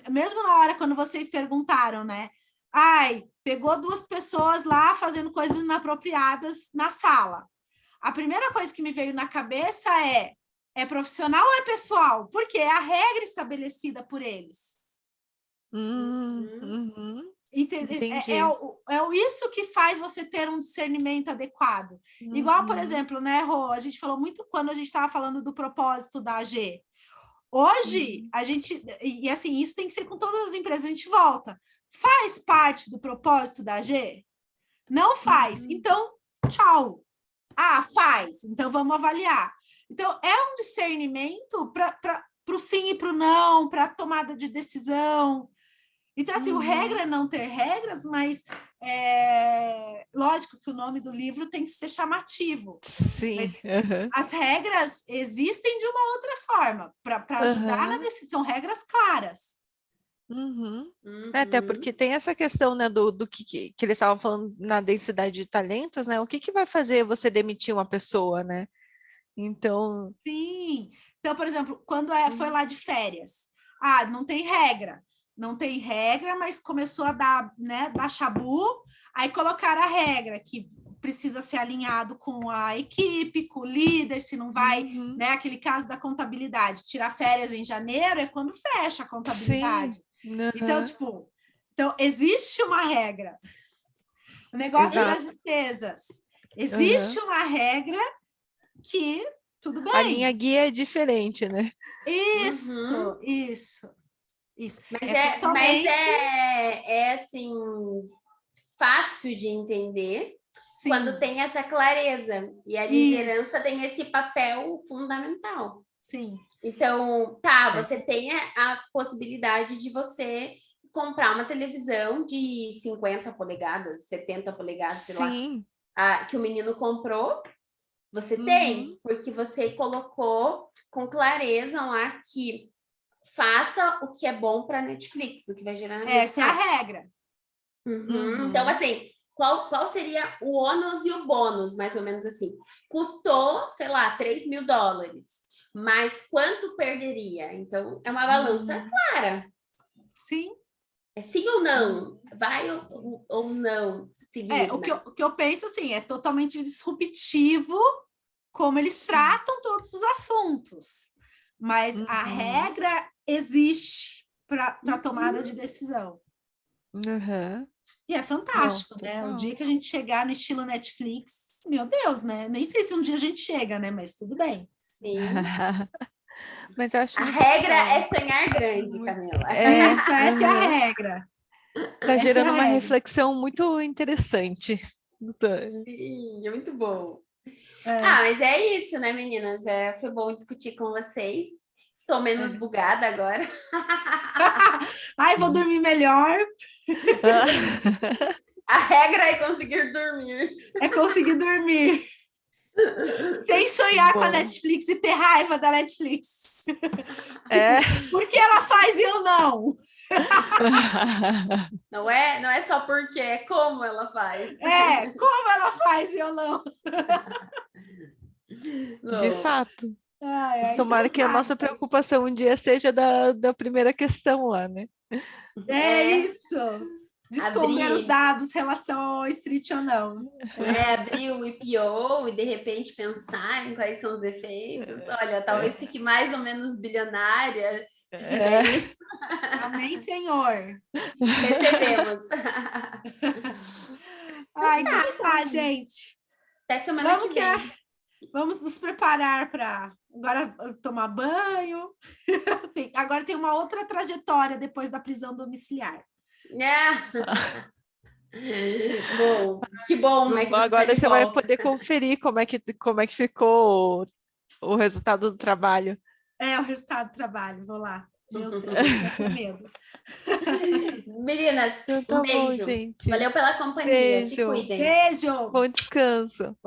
Mesmo na hora quando vocês perguntaram, né? Ai, pegou 2 pessoas lá fazendo coisas inapropriadas na sala. A primeira coisa que me veio na cabeça é profissional ou é pessoal? Porque é a regra estabelecida por eles.
Entendi.
Isso que faz você ter um discernimento adequado. Igual, por exemplo, né, Rô, a gente falou muito quando a gente estava falando do propósito da AG. Hoje, a gente, e assim, isso tem que ser com todas as empresas, a gente volta. Faz parte do propósito da AG? Não faz. Então, tchau. Ah, faz. Então, vamos avaliar. Então, é um discernimento para o sim e para o não, para a tomada de decisão. Então, assim, o regra é não ter regras, mas lógico que o nome do livro tem que ser chamativo.
Sim.
Mas as regras existem de uma outra forma, para ajudar na decisão, regras claras.
Até porque tem essa questão, né, do que eles estavam falando na densidade de talentos, né? O que vai fazer você demitir uma pessoa, né? Então...
Sim. Então, por exemplo, quando foi lá de férias, não tem regra. Não tem regra, mas começou a dar chabu, aí colocaram a regra que precisa ser alinhado com a equipe, com o líder, se não vai, né? Aquele caso da contabilidade, tirar férias em janeiro é quando fecha a contabilidade. Então, existe uma regra. O negócio das despesas. Existe uma regra que, tudo bem.
A linha guia é diferente, né?
Isso.
Mas é assim, fácil de entender quando tem essa clareza. E a liderança tem esse papel fundamental.
Sim.
Então, você tem a possibilidade de você comprar uma televisão de 50 polegadas, 70 polegadas, sei lá, que o menino comprou. Você tem, porque você colocou com clareza lá que faça o que é bom para a Netflix, o que vai gerar...
Essa é a regra.
Então, assim, qual seria o ônus e o bônus, mais ou menos assim? Custou, sei lá, $3.000, mas quanto perderia? Então, é uma balança clara.
Sim.
É sim ou não? Vai ou não seguir?
O que eu penso, assim, é totalmente disruptivo como eles tratam todos os assuntos. Mas a regra existe para tomada de decisão. E é fantástico, né? O dia que a gente chegar no estilo Netflix, meu Deus, né? Nem sei se um dia a gente chega, né? Mas tudo bem.
Sim.
Mas eu acho
a regra é sonhar grande, Camila.
Essa é a regra.
Está gerando uma reflexão muito interessante.
Sim, é muito bom. Mas é isso, né, meninas? Foi bom discutir com vocês. Estou menos bugada agora.
Ai, vou dormir melhor.
A regra é conseguir dormir.
É conseguir dormir. Sem sonhar com a Netflix e ter raiva da Netflix. Por que ela faz e eu não?
Não é só porque, é como ela faz.
Como ela faz e eu não.
De fato. Tomara que a nossa preocupação um dia seja da primeira questão lá, né?
Isso. Descobrir os dados em relação ao street ou não.
Abrir o IPO e de repente pensar em quais são os efeitos. Olha, talvez fique mais ou menos bilionária. Se fizer isso.
Amém, Senhor.
Recebemos.
Então tá, gente.
Até semana que vem.
Vamos nos preparar para agora tomar banho. Agora tem uma outra trajetória depois da prisão domiciliar.
Bom, que bom, né?
Agora você vai poder conferir como é que ficou o resultado do trabalho.
O resultado do trabalho, vou lá. Meu Deus, com medo.
Meninas,
Então, tá
um beijo.
bom, gente.
Valeu pela companhia.
Beijo.
Se cuidem.
Beijo.
Bom descanso.